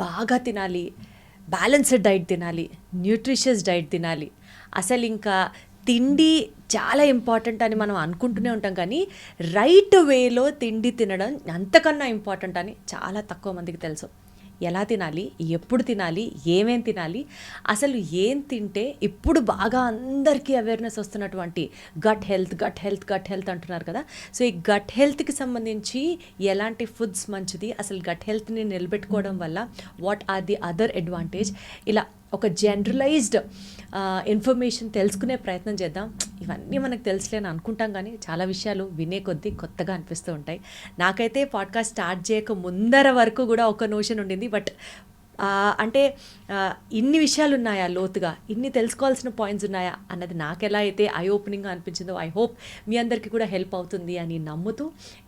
బాగా తినాలి, balanced diet తినాలి, న్యూట్రిషియస్ డైట్ తినాలి. అసలు ఇంకా తిండి చాలా ఇంపార్టెంట్ అని మనం అనుకుంటూనే ఉంటాం, కానీ రైట్ వేలో తిండి తినడం అంతకన్నా ఇంపార్టెంట్ అని చాలా తక్కువ మందికి తెలుసు. ఎలా తినాలి, ఎప్పుడు తినాలి, ఏమేం తినాలి, అసలు ఏం తింటే ఇప్పుడు బాగా అందరికీ అవేర్నెస్ వస్తున్నటువంటి గట్ హెల్త్ అంటున్నారు కదా. సో ఈ గట్ హెల్త్కి సంబంధించి ఎలాంటి ఫుడ్స్ మంచిది, అసలు గట్ హెల్త్ని నిలబెట్టుకోవడం వల్ల what are the other advantage, ఇలా ఒక జనరలైజ్డ్ ఇన్ఫర్మేషన్ తెలుసుకునే ప్రయత్నం చేద్దాం. ఇవన్నీ మనకు తెలుసులేని అనుకుంటాం, కానీ చాలా విషయాలు వినే కొద్దీ కొత్తగా అనిపిస్తూ ఉంటాయి. నాకైతే పాడ్కాస్ట్ స్టార్ట్ చేయక ముందర వరకు కూడా ఒక నోషన్ ఉండింది, బట్ అంటే ఇన్ని విషయాలు ఉన్నాయా, లోతుగా ఇన్ని తెలుసుకోవాల్సిన పాయింట్స్ ఉన్నాయా అన్నది నాకు ఎలా అయితే ఐ ఓపెనింగ్గా అనిపించిందో, ఐ హోప్ మీ అందరికీ కూడా హెల్ప్ అవుతుంది అని నమ్ముతూ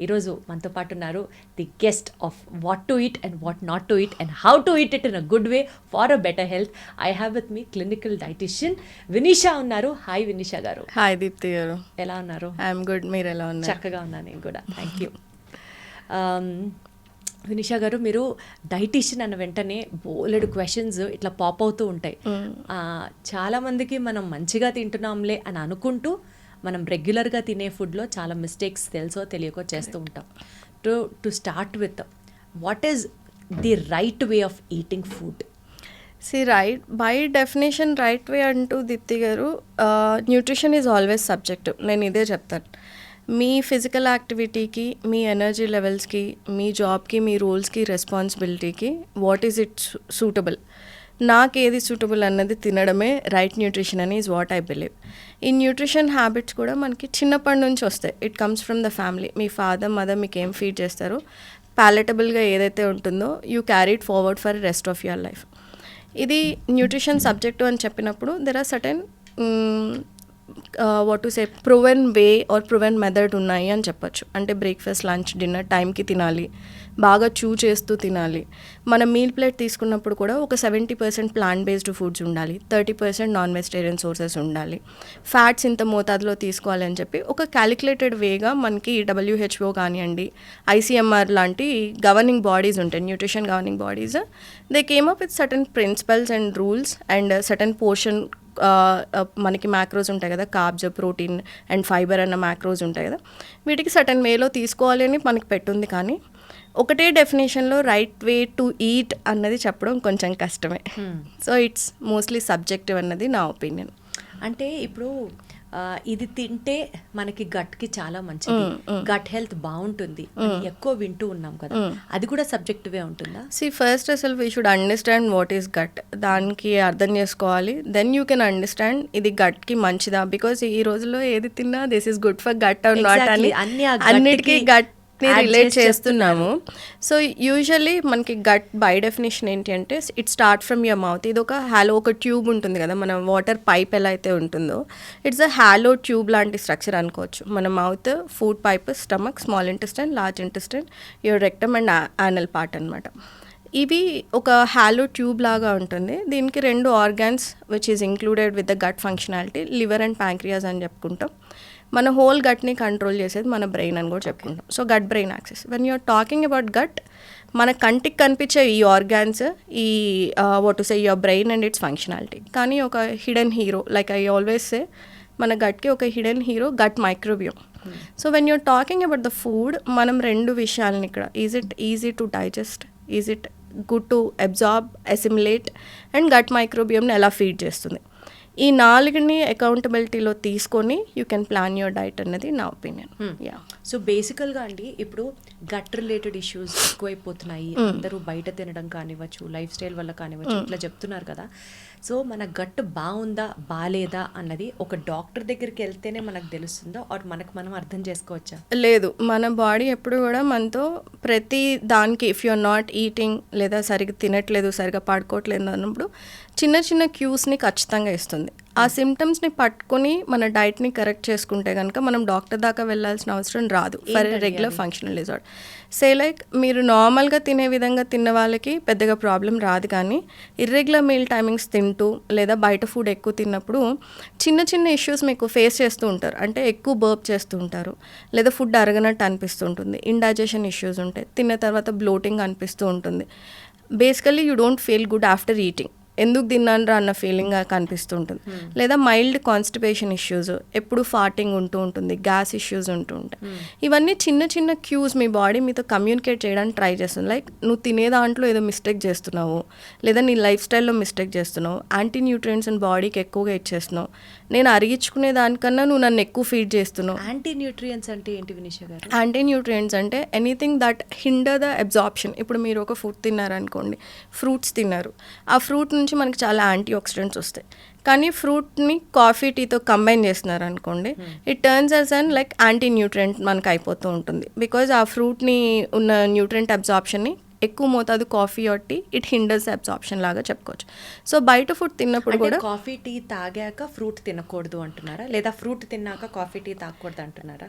ఈరోజు మనతో పాటు ఉన్నారు the guest of what to eat and what not to eat and how to eat it in a good way for a better health. I have with me clinical dietitian Vineesha ఉన్నారు. Hi Vinisha గారు. Hi Deepti గారు, ఎలా ఉన్నారు? I'm good, మీరు ఎలా ఉన్నారు? చక్కగా ఉన్నాను నేను కూడా, థ్యాంక్ యూ. వినిషా గారు, మీరు డైటీషియన్ అన్న వెంటనే బోలెడు క్వశ్చన్స్ ఇట్లా పాప్ అవుతూ ఉంటాయి. చాలామందికి మనం మంచిగా తింటున్నాంలే అని అనుకుంటూ మనం రెగ్యులర్గా తినే ఫుడ్లో చాలా మిస్టేక్స్ తెలుసో తెలియకో చేస్తూ ఉంటాం. To start with, what is the right way of eating food? Right, by definition right way అంటూ దీప్తి గారు, న్యూట్రిషన్ ఈజ్ ఆల్వేస్ సబ్జెక్టివ్. నేను ఇదే చెప్తాను. మీ ఫిజికల్ యాక్టివిటీకి, మీ ఎనర్జీ లెవెల్స్కి, మీ జాబ్కి, మీ రోల్స్కి, రెస్పాన్సిబిలిటీకి వాట్ ఈజ్ ఇట్ సూటబుల్, నాకు ఏది సూటబుల్ అన్నది తినడమే రైట్ న్యూట్రిషన్ అని ఈజ్ వాట్ ఐ బిలీవ్. ఈ న్యూట్రిషన్ హ్యాబిట్స్ కూడా మనకి చిన్నప్పటి నుంచి వస్తాయి. It comes from the family. మీ ఫాదర్ మదర్ మీకు ఏం ఫీడ్ చేస్తారో, ప్యాలెటబుల్గా ఏదైతే ఉంటుందో you carry it forward for rest of your life. ఇది న్యూట్రిషన్ సబ్జెక్టు అని చెప్పినప్పుడు there are certain what to say proven way or proven method ఉన్నాయి అని చెప్పొచ్చు. అంటే బ్రేక్ఫాస్ట్, లంచ్, డిన్నర్ టైంకి తినాలి, బాగా చూ చేస్తూ తినాలి. మన మీల్ ప్లేట్ తీసుకున్నప్పుడు కూడా ఒక 70% ప్లాంట్ బేస్డ్ ఫుడ్స్ ఉండాలి, 30% నాన్ వెజిటేరియన్ సోర్సెస్ ఉండాలి, ఫ్యాట్స్ ఇంత మోతాదులో తీసుకోవాలి అని చెప్పి ఒక క్యాలిక్యులేటెడ్ వేగా మనకి WHO కానివ్వండి, ICMR లాంటి గవర్నింగ్ బాడీస్ ఉంటాయి, nutrition governing bodies. They came up with certain principles and rules and certain portion. మనకి మ్యాక్రోస్ ఉంటాయి కదా, కార్బ్స్, ప్రోటీన్ అండ్ ఫైబర్ అన్న మ్యాక్రోస్ ఉంటాయి కదా, వీటికి సర్టన్ వేలో తీసుకోవాలి అని మనకి పెట్టుంది. కానీ ఒకటే డెఫినేషన్లో రైట్ వే టు ఈట్ అన్నది చెప్పడం కొంచెం కష్టమే. సో ఇట్స్ మోస్ట్లీ సబ్జెక్టివ్ అన్నది నా ఒపీనియన్. అంటే ఇప్పుడు ఇది తింటే మనకి గట్కి చాలా మంచిది, గట్ హెల్త్ బాగుంటుంది ఎక్కువ వింటూ ఉన్నాం కదా, అది కూడా సబ్జెక్టివే ఉంటుందా? ఫస్ట్ అసలు we should understand what is gut, దానికి అర్థం చేసుకోవాలి. దెన్ యూ కెన్ అండర్స్టాండ్ ఇది గట్కి మంచిదా. బికాస్ ఈ రోజుల్లో ఏది తిన్నా this is good for gut or not అని అన్నిటికీ గట్ రిలేట్ చేస్తున్నాము. సో యూజువల్లీ మనకి గట్ బై డెఫినేషన్ ఏంటి అంటే it start from your mouth. ఇది ఒక హాలో, ఒక ట్యూబ్ ఉంటుంది కదా, మన వాటర్ పైప్ ఎలా అయితే ఉంటుందో ఇట్స్ అ హాలో ట్యూబ్ లాంటి స్ట్రక్చర్ అనుకోవచ్చు. మన mouth, food pipe, stomach, small intestine, large intestine, your rectum and anal part అనమాట. ఇవి ఒక హాలో ట్యూబ్ లాగా ఉంటుంది. దీనికి 2 organs which is included with the gut functionality, liver and pancreas అని చెప్పుకుంటాం. మన హోల్ గట్ని కంట్రోల్ చేసేది మన బ్రెయిన్ అని కూడా చెప్పుకుంటాం. So gut brain axis. When you're talking about gut, మన కంటికి కనిపించే ఈ ఆర్గాన్స్, ఈ what to say your brain and it's functionality. కానీ ఒక hidden hero, like I always say, మన గట్కి ఒక hidden hero gut microbiome. So when you're talking about the food, మనం 2 విషయాలని ఇక్కడ, is it easy to digest, is it good to absorb, assimilate, and gut మైక్రోబియోమ్ని ఎలా ఫీడ్ చేస్తుంది, ఈ 4ని అకౌంటబిలిటీలో తీసుకొని you can plan your diet అన్నది నా ఒపీనియన్. సో బేసికల్గా అండి, ఇప్పుడు గట్ రిలేటెడ్ ఇష్యూస్ ఎక్కువైపోతున్నాయి, అందరూ బయట తినడం కానివ్వచ్చు, లైఫ్ స్టైల్ వల్ల కానివ్వచ్చు, ఇట్లా చెప్తున్నారు కదా. సో మన గట్ బాగుందా బాగాలేదా అన్నది ఒక డాక్టర్ దగ్గరికి వెళ్తేనే మనకు తెలుస్తుందా, ఆర్ మనకు మనం అర్థం చేసుకోవచ్చా? లేదు, మన బాడీ ఎప్పుడు కూడా మనతో ప్రతి దానికి if you are not eating, లేదా సరిగ్గా తినట్లేదు, సరిగ్గా పడుకోవట్లేదు అన్నప్పుడు చిన్న చిన్న క్యూస్ని ఖచ్చితంగా ఇస్తుంది. ఆ సిమ్టమ్స్ని పట్టుకొని మన డైట్ని కరెక్ట్ చేసుకుంటే కనుక మనం డాక్టర్ దాకా వెళ్ళాల్సిన అవసరం రాదు for regular functional disorder. Say like మీరు నార్మల్గా తినే విధంగా తిన్న వాళ్ళకి పెద్దగా ప్రాబ్లం రాదు, కానీ ఇర్రెగ్యులర్ మీల్ టైమింగ్స్ తింటూ లేదా బయట ఫుడ్ ఎక్కువ తిన్నప్పుడు చిన్న చిన్న ఇష్యూస్ మీకు ఫేస్ చేస్తూ ఉంటారు. అంటే ఎక్కువ బర్ప్ చేస్తూ ఉంటారు, లేదా ఫుడ్ అరగనట్టు అనిపిస్తూ ఉంటుంది, ఇండైజెషన్ ఇష్యూస్ ఉంటాయి, తిన్న తర్వాత బ్లోటింగ్ అనిపిస్తూ ఉంటుంది. Basically you don't feel good after eating. ఎందుకు తిన్నాను అన్న ఫీలింగ్ కనిపిస్తుంటుంది. లేదా మైల్డ్ కాన్స్టిపేషన్ ఇష్యూస్, ఎప్పుడు ఫార్టింగ్ ఉంటూ ఉంటుంది, గ్యాస్ ఇష్యూస్ ఉంటూ ఉంటాయి. ఇవన్నీ చిన్న చిన్న క్యూస్ మీ బాడీ మీతో కమ్యూనికేట్ చేయడానికి ట్రై చేస్తుంది. లైక్ నువ్వు తినే దాంట్లో ఏదో మిస్టేక్ చేస్తున్నావు, లేదా నీ లైఫ్ స్టైల్లో మిస్టేక్ చేస్తున్నావు, యాంటీ న్యూట్రియంట్స్ బాడీకి ఎక్కువగా ఇచ్చేస్తున్నావు, నేను అరిగించుకునే దానికన్నా నువ్వు నన్ను ఎక్కువ ఫీడ్ చేస్తున్నావు. యాంటీ న్యూట్రియంట్స్ అంటే ఏంటి వినిష గారు? యాంటీ న్యూట్రియంట్స్ అంటే anything that hinder the absorption. ఇప్పుడు మీరు ఒక ఫుడ్ తిన్నారనుకోండి, ఫ్రూట్స్ తిన్నారు, ఆ ఫ్రూట్ నుంచి మనకి చాలా యాంటీ ఆక్సిడెంట్స్ వస్తాయి. కానీ ఫ్రూట్ని కాఫీ టీతో కంబైన్ చేస్తున్నారు అనుకోండి, it turns as an like anti nutrient మనకు అయిపోతూ ఉంటుంది. బికాజ్ ఆ ఫ్రూట్ని ఉన్న న్యూట్రియంట్ అబ్జార్ప్షన్ని ఎక్కువ మోతాదు coffee or tea it hinders absorption లాగా చెప్పుకోవచ్చు. సో బయట ఫుడ్ తిన్నప్పుడు కూడా కాఫీ టీ తాగాక ఫ్రూట్ తినకూడదు అంటున్నారా, లేదా ఫ్రూట్ తిన్నాక కాఫీ టీ తాగకూడదు అంటున్నారా?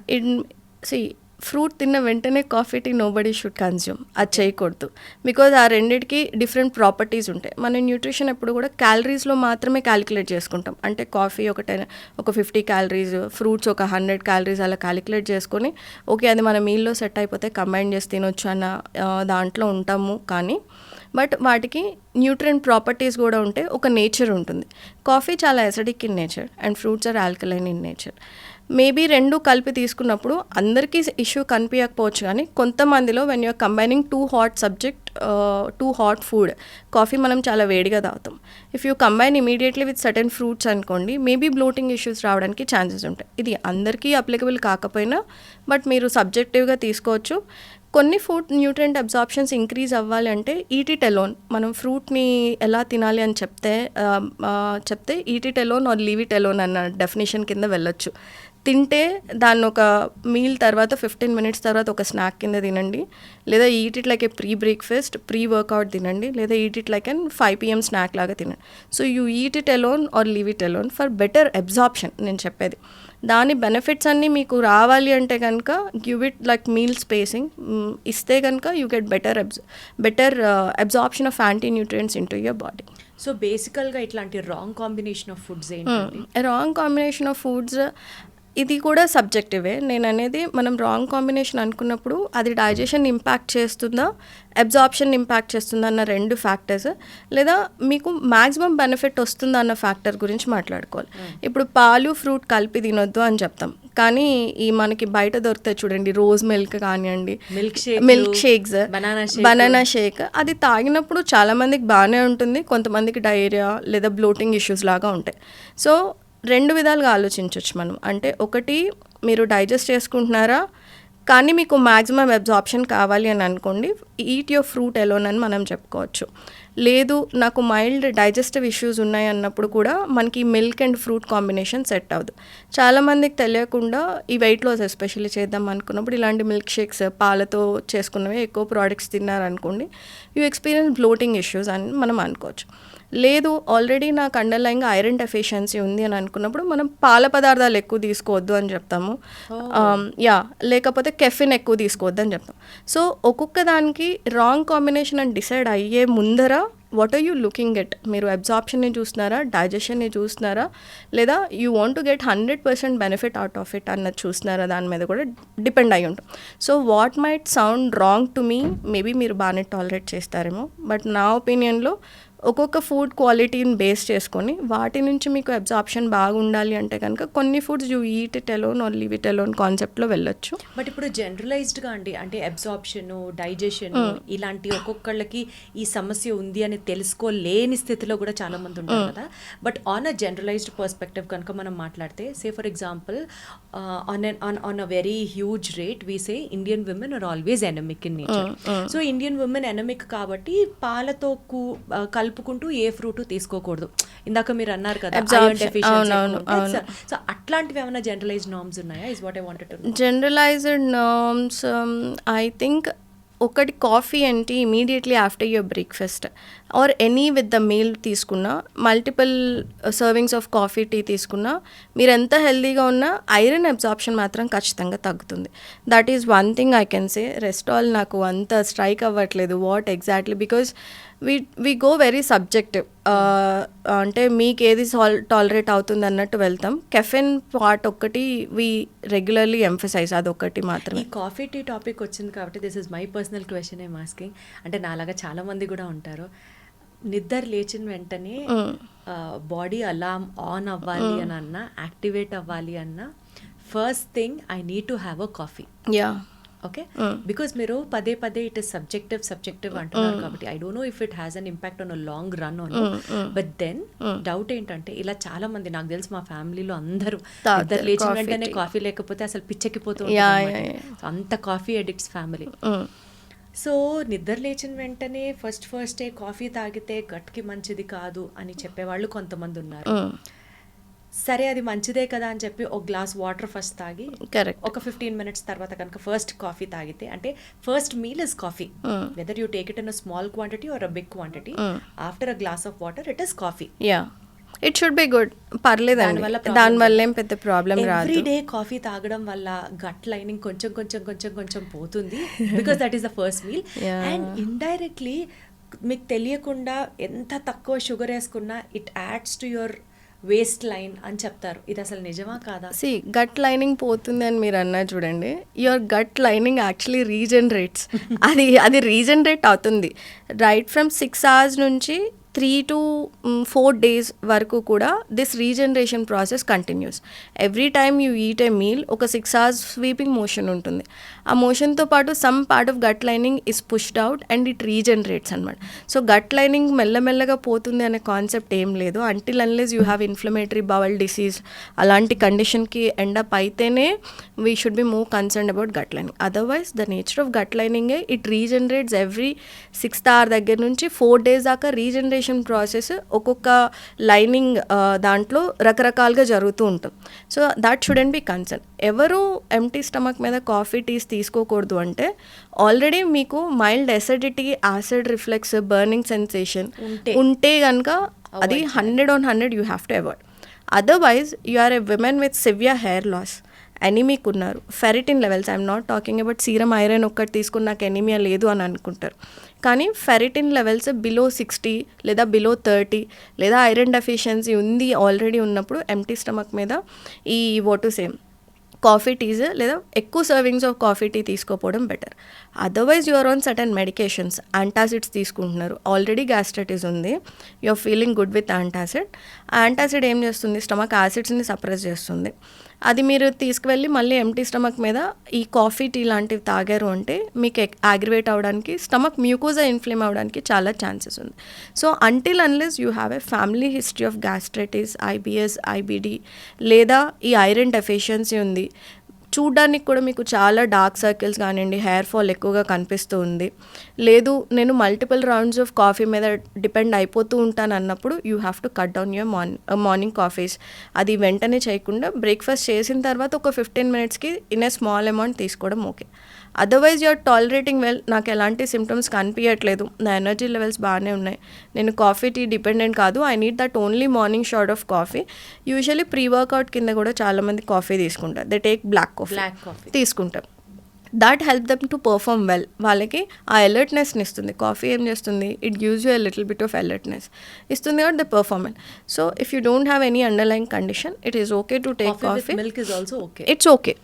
ఫ్రూట్ తిన్న వెంటనే coffee tea nobody should consume, అది చేయకూడదు. బికాజ్ ఆ రెండింటికి డిఫరెంట్ ప్రాపర్టీస్ ఉంటాయి. మన న్యూట్రిషన్ ఎప్పుడు కూడా క్యాలరీస్లో మాత్రమే క్యాలిక్యులేట్ చేసుకుంటాం. అంటే కాఫీ ఒక 50 క్యాలరీస్, ఫ్రూట్స్ ఒక 100 క్యాలరీస్ అలా క్యాలిక్యులేట్ చేసుకొని ఓకే అది మన మీల్లో సెట్ అయిపోతే కంబైన్ చేసి తినొచ్చు అన్న దాంట్లో ఉంటాము. కానీ బట్ వాటికి న్యూట్రియంట్ ప్రాపర్టీస్ కూడా ఉంటే ఒక నేచర్ ఉంటుంది. కాఫీ చాలా acidic in nature and fruits are alkaline in nature. Maybe రెండు కలిపి తీసుకున్నప్పుడు అందరికీ ఇష్యూ కనిపించకపోవచ్చు, కానీ కొంతమందిలో when you're combining two hot food, coffee మనం చాలా వేడిగా తాగుతాం, if you combine immediately with certain fruits అనుకోండి, మేబీ బ్లోటింగ్ ఇష్యూస్ రావడానికి ఛాన్సెస్ ఉంటాయి. ఇది అందరికీ అప్లికబుల్ కాకపోయినా బట్ మీరు సబ్జెక్టివ్గా తీసుకోవచ్చు. కొన్ని ఫుడ్ న్యూట్రియంట్ అబ్జార్ప్షన్స్ ఇంక్రీజ్ అవ్వాలి అంటే ఈట్ ఇట్ అలోన్. మనం ఫ్రూట్ని ఎలా తినాలి అని చెప్తే eat it alone or leave it alone అన్న డెఫినేషన్ కింద వెళ్ళొచ్చు. తింటే దాన్ని ఒక మీల్ తర్వాత 15 minutes తర్వాత ఒక స్నాక్ కింద తినండి, లేదా eat it like a pre breakfast, pre workout తినండి, లేదా eat it like and 5 PM snack లాగా తినండి. So you eat it alone or leave it alone for better absorption నేను చెప్పేది. దాని బెనిఫిట్స్ అన్నీ మీకు రావాలి అంటే కనుక give it like meal spacing ఇస్తే కనుక you get better absorption of anti nutrients into your body. So బేసికల్గా ఇట్లాంటి రాంగ్ కాంబినేషన్ ఆఫ్ ఫుడ్స్ ఏంటి? రాంగ్ కాంబినేషన్ ఆఫ్ ఫుడ్స్ ఇది కూడా సబ్జెక్టివే. నేను అనేది మనం రాంగ్ కాంబినేషన్ అనుకున్నప్పుడు అది డైజెషన్ ఇంపాక్ట్ చేస్తుందా, అబ్జార్ప్షన్ ఇంపాక్ట్ చేస్తుందా అన్న 2 ఫ్యాక్టర్స్, లేదా మీకు మ్యాక్సిమం బెనిఫిట్ వస్తుందా అన్న ఫ్యాక్టర్ గురించి మాట్లాడుకోవాలి. ఇప్పుడు పాలు ఫ్రూట్ కలిపి తినొద్దు అని చెప్తాం, కానీ ఈ మనకి బయట దొరుకుతాయి చూడండి, రోజ్ మిల్క్ కానివ్వండి, మిల్క్ షేక్స్, బనానా షేక్, అది తాగినప్పుడు చాలామందికి బాగానే ఉంటుంది, కొంతమందికి డయేరియా లేదా బ్లోటింగ్ ఇష్యూస్ లాగా ఉంటాయి. సో 2 విధాలుగా ఆలోచించవచ్చు మనం. అంటే ఒకటి, మీరు డైజెస్ట్ చేసుకుంటున్నారా కానీ మీకు మ్యాక్సిమం అబ్జార్ప్షన్ కావాలి అని అనుకోండి, ఈట్ యువర్ ఫ్రూట్ ఎలోన్ అని మనం చెప్పుకోవచ్చు. లేదు నాకు మైల్డ్ డైజెస్టివ్ ఇష్యూస్ ఉన్నాయి అన్నప్పుడు కూడా మనకి milk and fruit combination set అవ్వదు. చాలామందికి తెలియకుండా ఈ వెయిట్ లాస్ ఎస్పెషల్లీ చేద్దాం అనుకున్నప్పుడు ఇలాంటి మిల్క్ షేక్స్, పాలతో చేసుకున్నవి ఎక్కువ ప్రోడక్ట్స్ తిన్నారనుకోండి, యూ ఎక్స్పీరియన్స్ బ్లోటింగ్ ఇష్యూస్ అని మనం అనుకోవచ్చు. లేదు ఆల్రెడీ నాకు అండర్లైన్గా ఐరన్ డెఫిషియన్సీ ఉంది అని అనుకున్నప్పుడు మనం పాల పదార్థాలు ఎక్కువ తీసుకోవద్దు అని చెప్తాము, లేకపోతే కెఫిన్ ఎక్కువ తీసుకోవద్దు అని చెప్తాం. సో ఒక్కొక్క దానికి రాంగ్ కాంబినేషన్ అని డిసైడ్ అయ్యే ముందర what are you looking at, మీరు అబ్జార్ప్షన్ని చూస్తున్నారా, డైజెషన్ని చూస్తున్నారా, లేదా you want to get 100% benefit out of it అన్నది చూస్తున్నారా, దాని మీద కూడా డిపెండ్ అయ్యి ఉంటుంది. So what might sound wrong to me, maybe మీరు బాగానే టాలరేట్ చేస్తారేమో, బట్ నా ఒపీనియన్లో ఒక్కొక్క ఫుడ్ క్వాలిటీని బేస్ చేసుకొని వాటి నుంచి మీకు అబ్జార్ప్షన్ బాగా ఉండాలి అంటే కనుక కొన్ని foods you eat it alone or leave it alone కాన్సెప్ట్లో వెళ్ళొచ్చు. బట్ ఇప్పుడు జనరలైజ్డ్గా అండి, అంటే అబ్జార్ప్షన్, డైజెషన్ ఇలాంటి ఒక్కొక్కళ్ళకి ఈ సమస్య ఉంది అని తెలుసుకోలేని స్థితిలో కూడా చాలా మంది ఉంటారు కదా. But on a generalised perspective కనుక మనం మాట్లాడితే, say for example on a very huge rate we say Indian women are always anaemic in nature. So Indian women anaemic కాబట్టి పాలతో కలుపుకుంటూ ఏ ఫ్రూట్ తీసుకోకూడదు. ఇందాక మీరు అన్నారు కదా సో అట్లాంటివి ఏమైనా జనరలైజ్డ్ నార్మ్స్ ఉన్నాయా? Is what I wanted to know. Generalised norms I think ఒకటి, కాఫీ అంటే immediately after your breakfast or any with the meal తీసుకున్నా, multiple servings of coffee, tea తీసుకున్నా మీరు ఎంత హెల్తీగా ఉన్నా ఐరన్ అబ్జార్ప్షన్ మాత్రం ఖచ్చితంగా తగ్గుతుంది. That is one thing I can say. Rest all నాకు అంత స్ట్రైక్ అవ్వట్లేదు what exactly, because we go very subjective. అంటే మీకు ఏది టాలరేట్ అవుతుంది అన్నట్టు వెళ్తాం. కెఫెన్ పార్ట్ ఒక్కటి వి రెగ్యులర్లీ ఎంఫసైజ్, అదొకటి మాత్రమే. ఈ కాఫీ టీ టాపిక్ వచ్చింది కాబట్టి this is my personal question I'm asking. అంటే నాలాగా చాలా మంది కూడా ఉంటారు, నిద్ర లేచిన వెంటనే బాడీ అలామ్ ఆన్ అవ్వాలి అని అన్నా, యాక్టివేట్ అవ్వాలి అన్నా, first thing I need to have a coffee. Yeah, okay, because మీరు పదే పదే ఇట్ ఇస్ సబ్జెక్టివ్ అంటున్నారు కాబట్టి I don't know if it has an impact on a long run on. But then doubt ఏంటంటే, ఇలా చాలా మంది నాకు తెలిసి మా ఫ్యామిలీలో అందరూ నిద్ర లేచిన వెంటనే కాఫీ లేకపోతే అసలు పిచ్చెక్కిపోతూ ఉంటారు. అంత కాఫీ అడిక్ట్స్ ఫ్యామిలీ. సో నిద్ర లేచిన వెంటనే ఫస్టే కాఫీ తాగితే గట్కి మంచిది కాదు అని చెప్పేవాళ్ళు కొంతమంది ఉన్నారు. సరే అది మంచిదే కదా అని చెప్పి ఒక గ్లాస్ వాటర్ ఫస్ట్ తాగి కరెక్ట్, ఒక 15 minutes తర్వాత కనుక ఫస్ట్ కాఫీ తాగితే, అంటే first meal is coffee, whether you take it in a small quantity or a big quantity, after a glass of water it is coffee. Yeah, it should be good, పర్లేదండి, దానివల్ల ఏం పెద్ద problem రాదు. Every day coffee తాగడం వల్ల gut lining కొంచెం పోతుంది, because that is the first meal. And indirectly మీకు తెలియకుండా ఎంత తక్కువ షుగర్ వేసుకున్నా it adds to your waist line అని చెప్తారు. ఇది అసలు నిజమా కాదా? సి, గట్ లైనింగ్ పోతుంది అని మీరు అన్నారు చూడండి, యువర్ గట్ లైనింగ్ యాక్చువల్లీ రీజనరేట్స్. అది రీజనరేట్ అవుతుంది రైట్ ఫ్రమ్ 6 hours నుంచి 3 to 4 days వరకు కూడా this regeneration process continues. Every time you eat a meal ఒక 6 hours స్వీపింగ్ మోషన్ ఉంటుంది. ఆ మోషన్తో పాటు some part of gut lining is pushed out and it regenerates అనమాట. సో గట్ లైనింగ్ మెల్లమెల్లగా పోతుంది అనే కాన్సెప్ట్ ఏం లేదు. Until unless you have inflammatory bowel disease అలాంటి కండిషన్కి ఎండప్ అయితేనే we should be more concern about gut lining. Otherwise the nature of gut లైనింగే it regenerates every 6th hour దగ్గర నుంచి 4 days దాకా. రీజనరేషన్ ప్రాసెస్ ఒక్కొక్క లైనింగ్ దాంట్లో రకరకాలుగా జరుగుతూ ఉంటుంది. So that shouldn't be concern. ఎవరు ఎంటీ స్టమక్ మీద కాఫీ టీస్ తీసుకోకూడదు అంటే, ఆల్రెడీ మీకు mild acidity, acid reflex, burning sensation ఉంటే కనుక అది 100/100 you have to avoid. Otherwise you are a women with severe hair loss, anaemic ఉన్నారు, ferritin levels, I'm not talking about serum iron ఒక్కటి తీసుకుని నాకు ఎనీమియా లేదు అని అనుకుంటారు. కానీ ఫెరిటిన్ లెవెల్స్ బిలో 60 లేదా బిలో 30 లేదా ఐరన్ డెఫిషియన్సీ ఉంది ఆల్రెడీ ఉన్నప్పుడు ఎంటీ స్టమక్ మీద ఈ సేమ్ కాఫీ టీస్ లేదా ఎక్కువ సర్వింగ్స్ ఆఫ్ కాఫీ టీ తీసుకోపోవడం better. Otherwise you're on certain medications, antacids తీసుకుంటున్నారు, ఆల్రెడీ గ్యాస్ట్రైటిస్ ఉంది, you're feeling good with antacid. Antacid ఏం చేస్తుంది, స్టమక్ యాసిడ్స్ని సప్రెస్ చేస్తుంది. అది మీరు తీసుకువెళ్ళి మళ్ళీ ఎంటీ స్టమక్ మీద ఈ కాఫీ టీ లాంటివి తాగారు అంటే మీకు అగ్రివేట్ అవ్వడానికి, స్టమక్ మ్యూకోజా ఇన్ఫ్లేమ్ అవ్వడానికి చాలా ఛాన్సెస్ ఉంది. So until unless you have a family history of gastritis, IBS, IBD లేదా ఈ ఐరన్ డెఫిషియన్సీ ఉంది, చూడ్డానికి కూడా మీకు చాలా డార్క్ సర్కిల్స్ కానివ్వండి, హెయిర్ ఫాల్ ఎక్కువగా కనిపిస్తూ ఉంది, లేదు నేను మల్టిపుల్ రౌండ్స్ ఆఫ్ కాఫీ మీద డిపెండ్ అయిపోతూ ఉంటాను అన్నప్పుడు you have to cut down your morning coffees. అది వెంటనే చేయకుండా బ్రేక్ఫాస్ట్ చేసిన తర్వాత ఒక 15 minutesకి ఇన్ ఏ స్మాల్ అమౌంట్ తీసుకోవడం okay. Otherwise you're tolerating well, నాకు ఎలాంటి సిమ్టమ్స్ కనిపించట్లేదు, నా ఎనర్జీ లెవెల్స్ బాగానే ఉన్నాయి, నేను కాఫీ టీ డిపెండెంట్ కాదు, I need that only morning shot of coffee. Usually pre workout కింద కూడా చాలామంది కాఫీ తీసుకుంటారు, దే టేక్ బ్లాక్ కాఫీ తీసుకుంటారు. That help them to perform well. వాళ్ళకి ఆ అలర్ట్నెస్ని ఇస్తుంది. కాఫీ ఏం చేస్తుంది, it gives you a little bit of alertness ఇస్తుంది కాబట్టి the performance. So if you don't have any underline condition, it is okay to take coffee. Milk is also okay, it's okay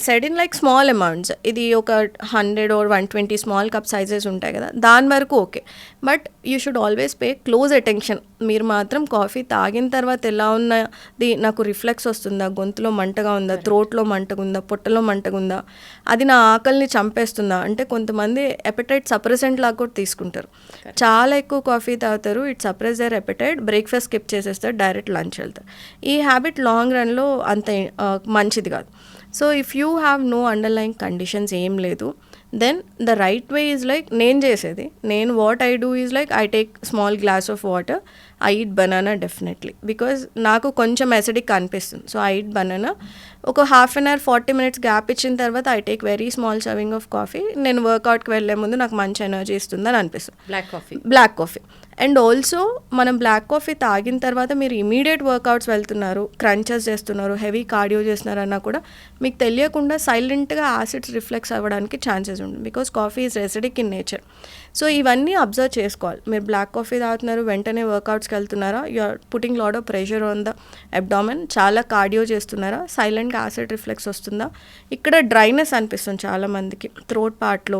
said in like small amounts. ఇది ఒక 100 or 120 small cup sizes ఉంటాయి కదా, దాని వరకు okay. But you should always pay close attention. మీరు మాత్రం coffee తాగిన తర్వాత ఎలా ఉన్నది, నాకు రిఫ్లెక్స్ వస్తుందా, గొంతులో మంటగా ఉందా, థ్రోట్లో మంటగా ఉందా, పొట్టలో మంటగా ఉందా, అది నా ఆకలిని చంపేస్తుందా. అంటే కొంతమంది ఎపెటైట్ సప్రెసెంట్ లాగా కూడా తీసుకుంటారు, చాలా ఎక్కువ కాఫీ తాగుతారు, it suppress their appetite, breakfast skip చేసేస్తారు, డైరెక్ట్ లంచ్ వెళ్తారు. ఈ హ్యాబిట్ లాంగ్ రన్లో అంత మంచిది కాదు. So if you have no underline conditions ఏం లేదు, then the right way is like నేను what I do is like I take small glass of water, I eat banana definitely, because నాకు కొంచెం acidic అనిపిస్తుంది. సో ఐ ఈట్ బనానా, ఒక 1/2 hour 40 minutes gap ఇచ్చిన తర్వాత I take very small serving of coffee. నేను వర్కౌట్కి వెళ్ళే ముందు నాకు మంచి ఎనర్జీ ఇస్తుందని అనిపిస్తుంది బ్లాక్ కాఫీ. అండ్ ఆల్సో మనం బ్లాక్ కాఫీ తాగిన తర్వాత మీరు ఇమీడియట్ వర్కౌట్స్ వెళ్తున్నారు, క్రంచెస్ చేస్తున్నారు, హెవీ కార్డియో చేస్తున్నారన్నా కూడా మీకు తెలియకుండా సైలెంట్గా యాసిడ్స్ రిఫ్లెక్స్ అవ్వడానికి ఛాన్సెస్ ఛాన్సెస్ ఉంటుంది because coffee is acidic in nature. So ఇవన్నీ అబ్జర్వ్ చేసుకోవాలి. మీరు బ్లాక్ కాఫీ తాగుతున్నారు, వెంటనే వర్కౌట్స్కి వెళ్తున్నారా, you are putting lot of pressure on the abdomen, చాలా కార్డియో చేస్తున్నారా, సైలెంట్గా యాసిడ్ రిఫ్లెక్స్ వస్తుందా, ఇక్కడ డ్రైనెస్ అనిపిస్తుంది చాలామందికి థ్రోట్ పార్ట్లో,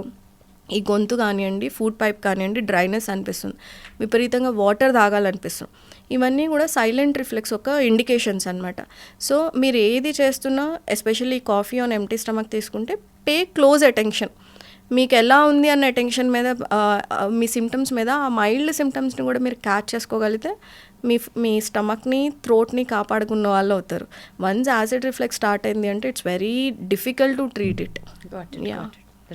ఈ గొంతు కానివ్వండి, ఫుడ్ పైప్ కానివ్వండి, డ్రైనెస్ అనిపిస్తుంది, విపరీతంగా వాటర్ తాగాలనిపిస్తుంది. ఇవన్నీ కూడా సైలెంట్ రిఫ్లెక్స్ ఒక ఇండికేషన్స్ అనమాట. సో మీరు ఏది చేస్తున్నా, especially coffee on empty stomach తీసుకుంటే పే క్లోజ్ అటెన్షన్. మీకు ఎలా ఉంది అన్న అటెన్షన్ మీద, మీ సిమ్టమ్స్ మీద, ఆ మైల్డ్ సిమ్టమ్స్ని కూడా మీరు క్యాచ్ చేసుకోగలిగితే మీ స్టమక్ని, థ్రోట్ని కాపాడుకున్న వాళ్ళు అవుతారు. వన్స్ యాసిడ్ రిఫ్లెక్స్ స్టార్ట్ అయింది అంటే it's very difficult to treat it.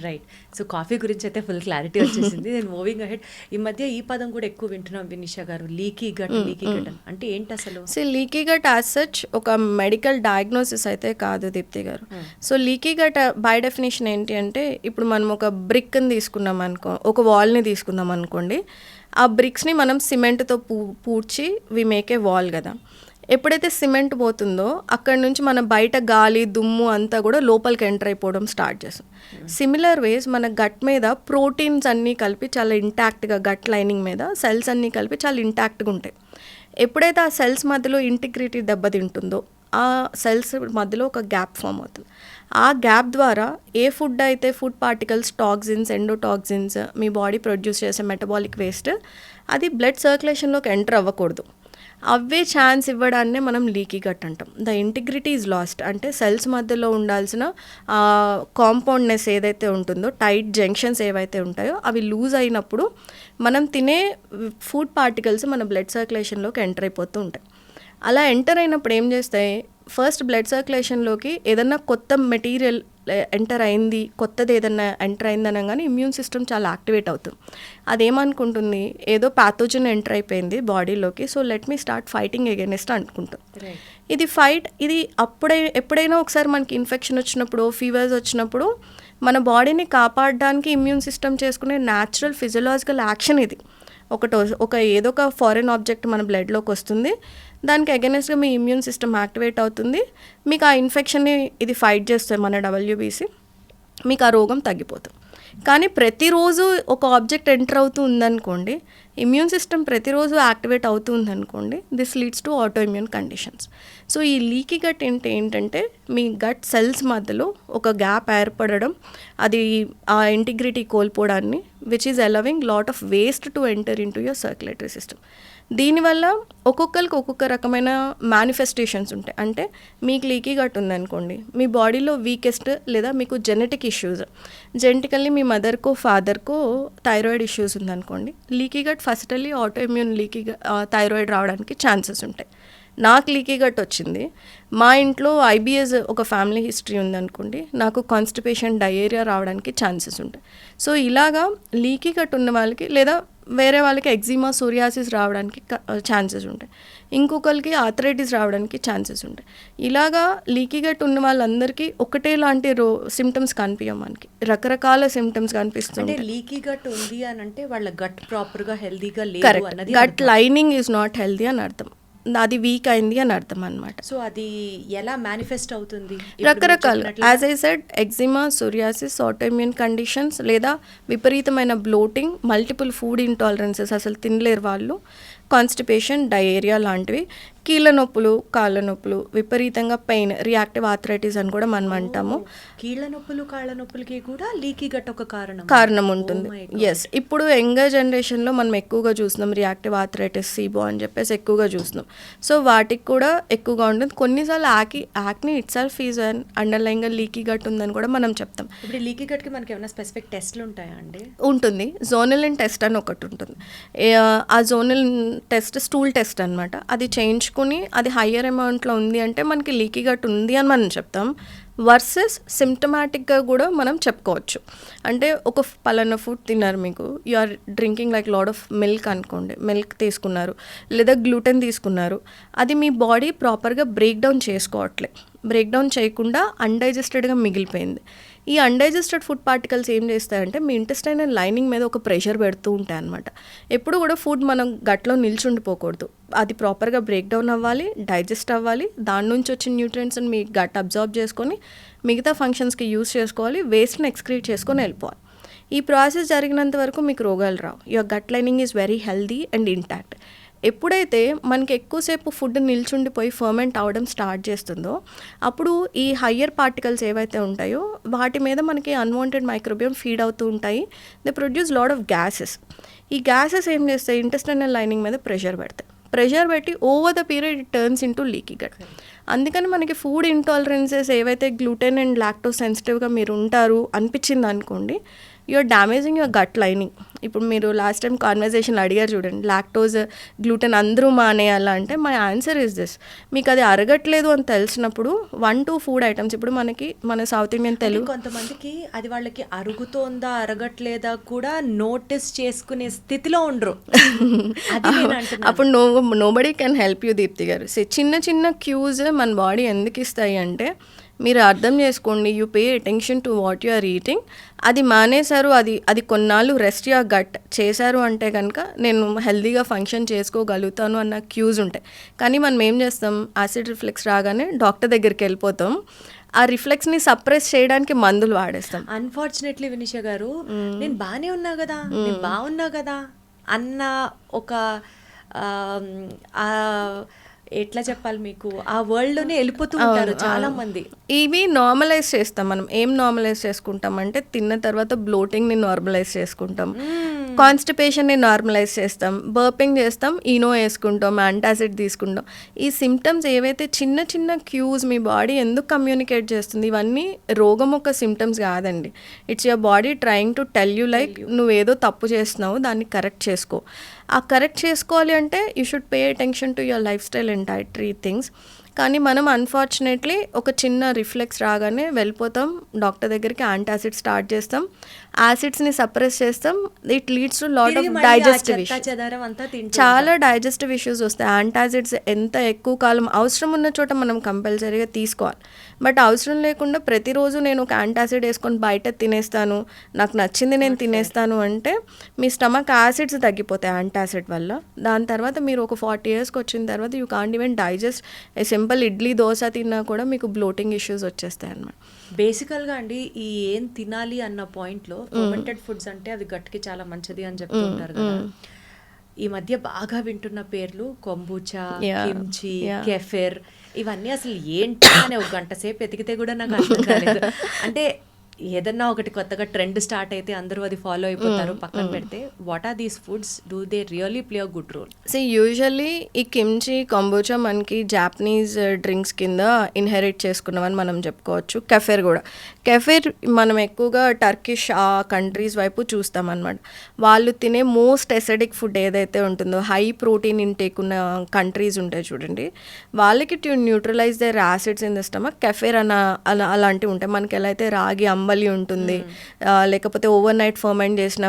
Right. So coffee గురించి అయితే ఫుల్ క్లారిటీ వచ్చేసింది. నేను మూవింగ్ అహెడ్, ఈ మధ్య ఈ పదం కూడా ఎక్కువ వింటున్నాం వినిషా గారు, లీకీ గట్. లీకీ గట్ అంటే ఏంటి అసలు? So leaky gut as such ఒక మెడికల్ డయాగ్నోసిస్ అయితే కాదు దీప్తి గారు. So leaky gut by definition ఏంటి అంటే, ఇప్పుడు మనం ఒక బ్రిక్ని తీసుకున్నాం అనుకో, ఒక వాల్ని తీసుకుందాం అనుకోండి, ఆ బ్రిక్స్ని మనం సిమెంట్తో పూడ్చి వి మేక్ ఏ వాల్ కదా. ఎప్పుడైతే సిమెంట్ పోతుందో అక్కడ నుంచి మన బయట గాలి, దుమ్ము అంతా కూడా లోపలికి ఎంటర్ అయిపోవడం స్టార్ట్ చేస్తాం. సిమిలర్ వేస్ మన గట్ మీద ప్రోటీన్స్ అన్నీ కలిపి చాలా ఇంటాక్ట్గా, గట్ లైనింగ్ మీద సెల్స్ అన్నీ కలిపి చాలా ఇంటాక్ట్గా ఉంటాయి. ఎప్పుడైతే ఆ సెల్స్ మధ్యలో ఇంటిగ్రిటీ దెబ్బతింటుందో ఆ సెల్స్ మధ్యలో ఒక గ్యాప్ ఫామ్ అవుతుంది. ఆ గ్యాప్ ద్వారా ఏ ఫుడ్ అయితే ఫుడ్ పార్టికల్స్, టాక్సిన్స్, ఎండోటాక్సిన్స్ మీ బాడీ ప్రొడ్యూస్ చేసే మెటబాలిక్ వేస్ట్ అది బ్లడ్ సర్క్యులేషన్లోకి ఎంటర్ అవ్వకూడదు. అవే ఛాన్స్ ఇవ్వడాన్నే మనం లీకీ గట్ అంటాం. The integrity is lost. అంటే సెల్స్ మధ్యలో ఉండాల్సిన కాంపౌండ్నెస్ ఏదైతే ఉంటుందో, టైట్ జంక్షన్స్ ఏవైతే ఉంటాయో అవి లూజ్ అయినప్పుడు మనం తినే ఫుడ్ పార్టికల్స్ మన బ్లడ్ సర్క్యులేషన్లోకి ఎంటర్ అయిపోతూ ఉంటాయి. అలా ఎంటర్ అయినప్పుడు ఏం చేస్తాయి, ఫస్ట్ బ్లడ్ సర్క్యులేషన్లోకి ఏదన్నా కొత్త మెటీరియల్ ఎంటర్ అయింది, కొత్తది ఏదన్నా ఎంటర్ అయింది అనగానే ఇమ్యూన్ సిస్టమ్ చాలా యాక్టివేట్ అవుతుంది. అదేమనుకుంటుంది, ఏదో ప్యాథోజన్ ఎంటర్ అయిపోయింది బాడీలోకి, so let me start fighting against అనుకుంటుంది. ఇది ఫైట్, ఇది ఎప్పుడైనా ఒకసారి మనకి ఇన్ఫెక్షన్ వచ్చినప్పుడు, ఫీవర్స్ వచ్చినప్పుడు మన బాడీని కాపాడడానికి ఇమ్యూన్ సిస్టమ్ చేసుకునే న్యాచురల్ ఫిజియలాజికల్ యాక్షన్ ఇది. ఏదో ఒక ఫారెన్ ఆబ్జెక్ట్ మన బ్లడ్లోకి వస్తుంది, దానికి అగైనెస్ట్గా మీ ఇమ్యూన్ సిస్టమ్ యాక్టివేట్ అవుతుంది, మీకు ఆ ఇన్ఫెక్షన్ని ఇది ఫైట్ చేస్తుంది మన WBC, మీకు ఆ రోగం తగ్గిపోతుంది. కానీ ప్రతిరోజు ఒక ఆబ్జెక్ట్ ఎంటర్ అవుతూ ఉందనుకోండి, ఇమ్యూన్ సిస్టమ్ ప్రతిరోజు యాక్టివేట్ అవుతూ ఉందనుకోండి, this leads to auto immune conditions. So ఈ లీకీ గట్ ఏంటంటే మీ గట్ సెల్స్ మధ్యలో ఒక గ్యాప్ ఏర్పడడం, అది ఆ ఇంటిగ్రిటీ కోల్పోవడాన్ని, which is allowing lot of waste to enter into your circulatory system. దీనివల్ల ఒక్కొక్కరికి ఒక్కొక్క రకమైన మేనిఫెస్టేషన్స్ ఉంటాయి. అంటే మీకు లీకీ గట్ ఉందనుకోండి, మీ బాడీలో వీకెస్ట్ లేదా మీకు జెనెటిక్ ఇష్యూస్, జెనెటికల్లీ మీ మదర్కో ఫాదర్కో థైరాయిడ్ ఇష్యూస్ ఉందనుకోండి, leaky gut firstly auto immune thyroid రావడానికి ఛాన్సెస్ ఉంటాయి. నాకు లీకీ గట్ వచ్చింది, మా ఇంట్లో IBS ఒక ఫ్యామిలీ హిస్టరీ ఉందనుకోండి, నాకు కాన్స్టిపేషన్, డయేరియా రావడానికి ఛాన్సెస్ ఉంటాయి. సో ఇలాగా లీకీ గట్ ఉన్న వాళ్ళకి లేదా వేరే వాళ్ళకి ఎగ్జిమా, సోరియాసిస్ రావడానికి ఛాన్సెస్ ఉంటాయి, ఇంకొకరికి ఆర్థరైటిస్ రావడానికి ఛాన్సెస్ ఉంటాయి. ఇలాగా లీకీ గట్ ఉన్న వాళ్ళందరికీ ఒకటే లాంటి సిమ్టమ్స్ కనిపించవు, మనకి రకరకాల సిమ్టమ్స్ కనిపిస్తుంది. లీకీ గట్ ఉంది అని అంటే వాళ్ళ గట్ ప్రాపర్గా హెల్దీగా లేదు అన్నది, gut lining is not healthy అని అర్థం, అది వీక్ అయింది అని అర్థం అనమాట. సో అది ఎలా మేనిఫెస్ట్ అవుతుంది? రకరకాల, as I said, eczema, psoriasis, autoimmune conditions, లేదా విపరీతమైన బ్లోటింగ్, మల్టిపుల్ ఫుడ్ ఇంటాలరెన్సెస్, అసలు తినలేరు వాళ్ళు, కాన్స్టిపేషన్, డయేరియా లాంటివి, కీళ్ళ నొప్పులు, కాళ్ళ నొప్పులు, విపరీతంగా పెయిన్, రియాక్టివ్ ఆర్థరైటిస్ అని కూడా మనం అంటాము. కీళ్ళ నొప్పులు, కాళ్ళ నొప్పులకి కూడా లీకీ గట్ ఒక కారణం ఉంటుంది. ఎస్, ఇప్పుడు యంగర్ జనరేషన్లో మనం ఎక్కువగా చూస్తున్నాం రియాక్టివ్ ఆర్థరైటిస్, సీబో అని చెప్పేసి ఎక్కువగా చూస్తున్నాం. సో వాటికి కూడా ఎక్కువగా ఉంటుంది. కొన్నిసార్లు యాక్ని ఇట్ సెల్ఫ్ ఈజ్ అండర్లైన్గా లీకీ గట్ ఉందని కూడా మనం చెప్తాం. ఇప్పుడు లీకీ గట్కి మనకి ఏమైనా స్పెసిఫిక్ టెస్ట్లు ఉంటాయా అండి? ఉంటుంది. జోనలిన్ టెస్ట్ అని ఒకటి ఉంటుంది. ఆ జోనలిన్ టెస్ట్ స్టూల్ టెస్ట్ అనమాట. అది చేయించుకుని అది హయ్యర్ అమౌంట్లో ఉంది అంటే మనకి లీకీ గట్ ఉంది అని మనం చెప్తాం. వర్సెస్ సిమ్టమాటిక్గా కూడా మనం చెప్పుకోవచ్చు. అంటే ఒక పలానా ఫుడ్ తిన్నారు, మీకు you are drinking like lot of milk అనుకోండి, మిల్క్ తీసుకున్నారు లేదా గ్లూటెన్ తీసుకున్నారు, అది మీ బాడీ ప్రాపర్గా బ్రేక్ డౌన్ చేసుకోవట్లే, బ్రేక్ డౌన్ చేయకుండా అన్డైజెస్టెడ్గా మిగిలిపోయింది. ఈ అన్డైజెస్టెడ్ ఫుడ్ పార్టికల్స్ ఏం చేస్తాయంటే మీ ఇంటెస్టైనల్ లైనింగ్ మీద ఒక ప్రెషర్ పెడుతూ ఉంటాయి అనమాట. ఎప్పుడు కూడా ఫుడ్ మనం గట్లో నిల్చుండిపోకూడదు, అది ప్రాపర్గా బ్రేక్ డౌన్ అవ్వాలి, డైజెస్ట్ అవ్వాలి, దాని నుంచి వచ్చిన న్యూట్రియంట్స్ని మీ గట్ అబ్జార్బ్ చేసుకొని మిగతా ఫంక్షన్స్కి యూస్ చేసుకోవాలి, వేస్ట్ని ఎక్స్క్రీట్ చేసుకొని వెళ్ళిపోవాలి. ఈ ప్రాసెస్ జరిగినంత వరకు మీకు రోగాలు రావు. Your gut lining is very healthy and intact. ఎప్పుడైతే మనకి ఎక్కువసేపు ఫుడ్ నిల్చుండిపోయి ఫర్మెంట్ అవ్వడం స్టార్ట్ చేస్తుందో అప్పుడు ఈ హయ్యర్ పార్టికల్స్ ఏవైతే ఉంటాయో వాటి మీద మనకి అన్వాంటెడ్ మైక్రోబియం ఫీడ్ అవుతూ ఉంటాయి. They produce lot of gases. ఈ గ్యాసెస్ ఏం చేస్తాయి, ఇంటెస్టైనల్ లైనింగ్ మీద ప్రెషర్ పెడతాయి. ప్రెషర్ పెట్టి over the period it turns into leaky gut. అందుకని మనకి ఫుడ్ ఇంటాలరెన్సెస్ ఏవైతే గ్లూటెన్ అండ్ లాక్టోస్ సెన్సిటివ్గా మీరు ఉంటారు అనిపించింది అనుకోండి, you're damaging your gut lining. ఇప్పుడు మీరు లాస్ట్ టైం కాన్వర్జేషన్లో అడిగారు చూడండి, లాక్టోజ్ గ్లూటెన్ అందరూ మానేయాలా అంటే మై ఆన్సర్ ఇస్ దిస్. మీకు అది అరగట్లేదు అని తెలిసినప్పుడు 1-2 ఫుడ్ ఐటమ్స్, ఇప్పుడు మన సౌత్ ఇండియన్ తెలుగు కొంతమందికి అది వాళ్ళకి అరుగుతోందా అరగట్లేదా కూడా నోటీస్ చేసుకునే స్థితిలో ఉండరు. అప్పుడు nobody can help you Deepthi గారు. చిన్న చిన్న క్యూస్ మన బాడీ ఎందుకు ఇస్తాయి అంటే మీరు అర్థం చేసుకోండి, you pay attention to what you are eating. అది మానేశారు, అది కొన్నాళ్ళు రెస్ట్ యా గట్ చేశారు అంటే కనుక నేను హెల్దీగా ఫంక్షన్ చేసుకోగలుగుతాను అన్న క్యూస్ ఉంటాయి. కానీ మనం ఏం చేస్తాం, యాసిడ్ రిఫ్లెక్స్ రాగానే డాక్టర్ దగ్గరికి వెళ్ళిపోతాం, ఆ రిఫ్లెక్స్ని సప్రెస్ చేయడానికి మందులు వాడేస్తాం. అన్ఫార్చునేట్లీ వినిష గారు, నేను బాగానే ఉన్నా కదా, నేను బాగున్నా కదా అన్న ఒక ఎట్లా చెప్పాలి మీకు, ఆ వరల్డ్ లోనే వెళ్ళిపోతూ ఉంటారు చాలా మంది. ఇవి నార్మలైజ్ చేస్తాం. మనం ఏం నార్మలైజ్ చేసుకుంటాం అంటే తిన్న తర్వాత బ్లోటింగ్ ని నార్మలైజ్ చేసుకుంటాం, కాన్స్టిపేషన్ ని నార్మలైజ్ చేస్తాం, బర్పింగ్ చేస్తాం, ఈనో వేసుకుంటాం, యాంటాసిడ్ తీసుకుంటాం. ఈ సిమ్టమ్స్ ఏవైతే చిన్న చిన్న క్యూస్ మీ బాడీ ఎందుకు కమ్యూనికేట్ చేస్తుంది, ఇవన్నీ రోగం ఒక సిమ్టమ్స్ కాదండి. It's your body trying to tell you like నువ్వేదో తప్పు చేస్తున్నావు, దాన్ని కరెక్ట్ చేసుకో. ఆ కరెక్ట్ చేసుకోవాలి అంటే you should pay attention to your life style and dietary things. కానీ మనం అన్ఫార్చునేట్లీ ఒక చిన్న రిఫ్లెక్స్ రాగానే వెళ్ళిపోతాం డాక్టర్ దగ్గరికి, యాంటాసిడ్ స్టార్ట్ చేస్తాం, యాసిడ్స్ని సప్రెస్ చేస్తాం. It leads to lot of digestive issues, చాలా డైజెస్టివ్ ఇష్యూస్ వస్తాయి. యాంటాసిడ్స్ ఎంత ఎక్కువ కాలం అవసరం ఉన్న చోట మనం కంపల్సరీగా తీసుకోవాలి. బట్ అవసరం లేకుండా ప్రతిరోజు నేను ఒక యాంటాసిడ్ వేసుకొని బయట తినేస్తాను, నాకు నచ్చింది నేను తినేస్తాను అంటే మీ స్టమక్ యాసిడ్స్ తగ్గిపోతాయి యాంటాసిడ్ వల్ల. దాని తర్వాత మీరు ఒక 40 yearsకి వచ్చిన తర్వాత you can't even digest A simple idli dosa తిన్నా కూడా మీకు బ్లోటింగ్ ఇష్యూస్ వచ్చేస్తాయి అన్నమాట. బేసికల్గా అండి, ఈ ఏం తినాలి అన్న పాయింట్లో ఫర్మెంటెడ్ ఫుడ్స్ అంటే అవి గట్టికి చాలా మంచిది అని చెప్తూ ఉంటారు కదా. ఈ మధ్య బాగా వింటున్న పేర్లు కొంబూచా, కిమ్చి, కెఫెర్, ఇవన్నీ అసలు ఏంటి అని ఒక గంట సేపు ఎతికితే కూడా నాకు అర్థం కాలేదు. అంటే ఏదన్నా ఒకటి కొత్తగా ట్రెండ్ స్టార్ట్ అయితే అందరూ అది ఫాలో అయిపోతారు, పక్కన పెడితే what are these foods, do they really play a good role? Usually ఈ కిమ్చి, కొంబూచా మనకి జాపనీస్ డ్రింక్స్ కింద ఇన్హెరిట్ చేసుకున్నామని మనం చెప్పుకోవచ్చు. కెఫెర్ కూడా, కెఫెర్ మనం ఎక్కువగా టర్కిష్ ఆ కంట్రీస్ వైపు చూస్తాం అనమాట. వాళ్ళు తినే మోస్ట్ ఎసిడిక్ ఫుడ్ ఏదైతే ఉంటుందో, హై ప్రోటీన్ ఇంటేక్ ఉన్న కంట్రీస్ ఉంటాయి చూడండి, వాళ్ళకి to neutralise their acids in the stomach kefir అలాంటివి ఉంటాయి. మనకి ఎలా అయితే రాగి అంబలి ఉంటుంది, లేకపోతే ఓవర్ నైట్ ఫర్మెంట్ చేసిన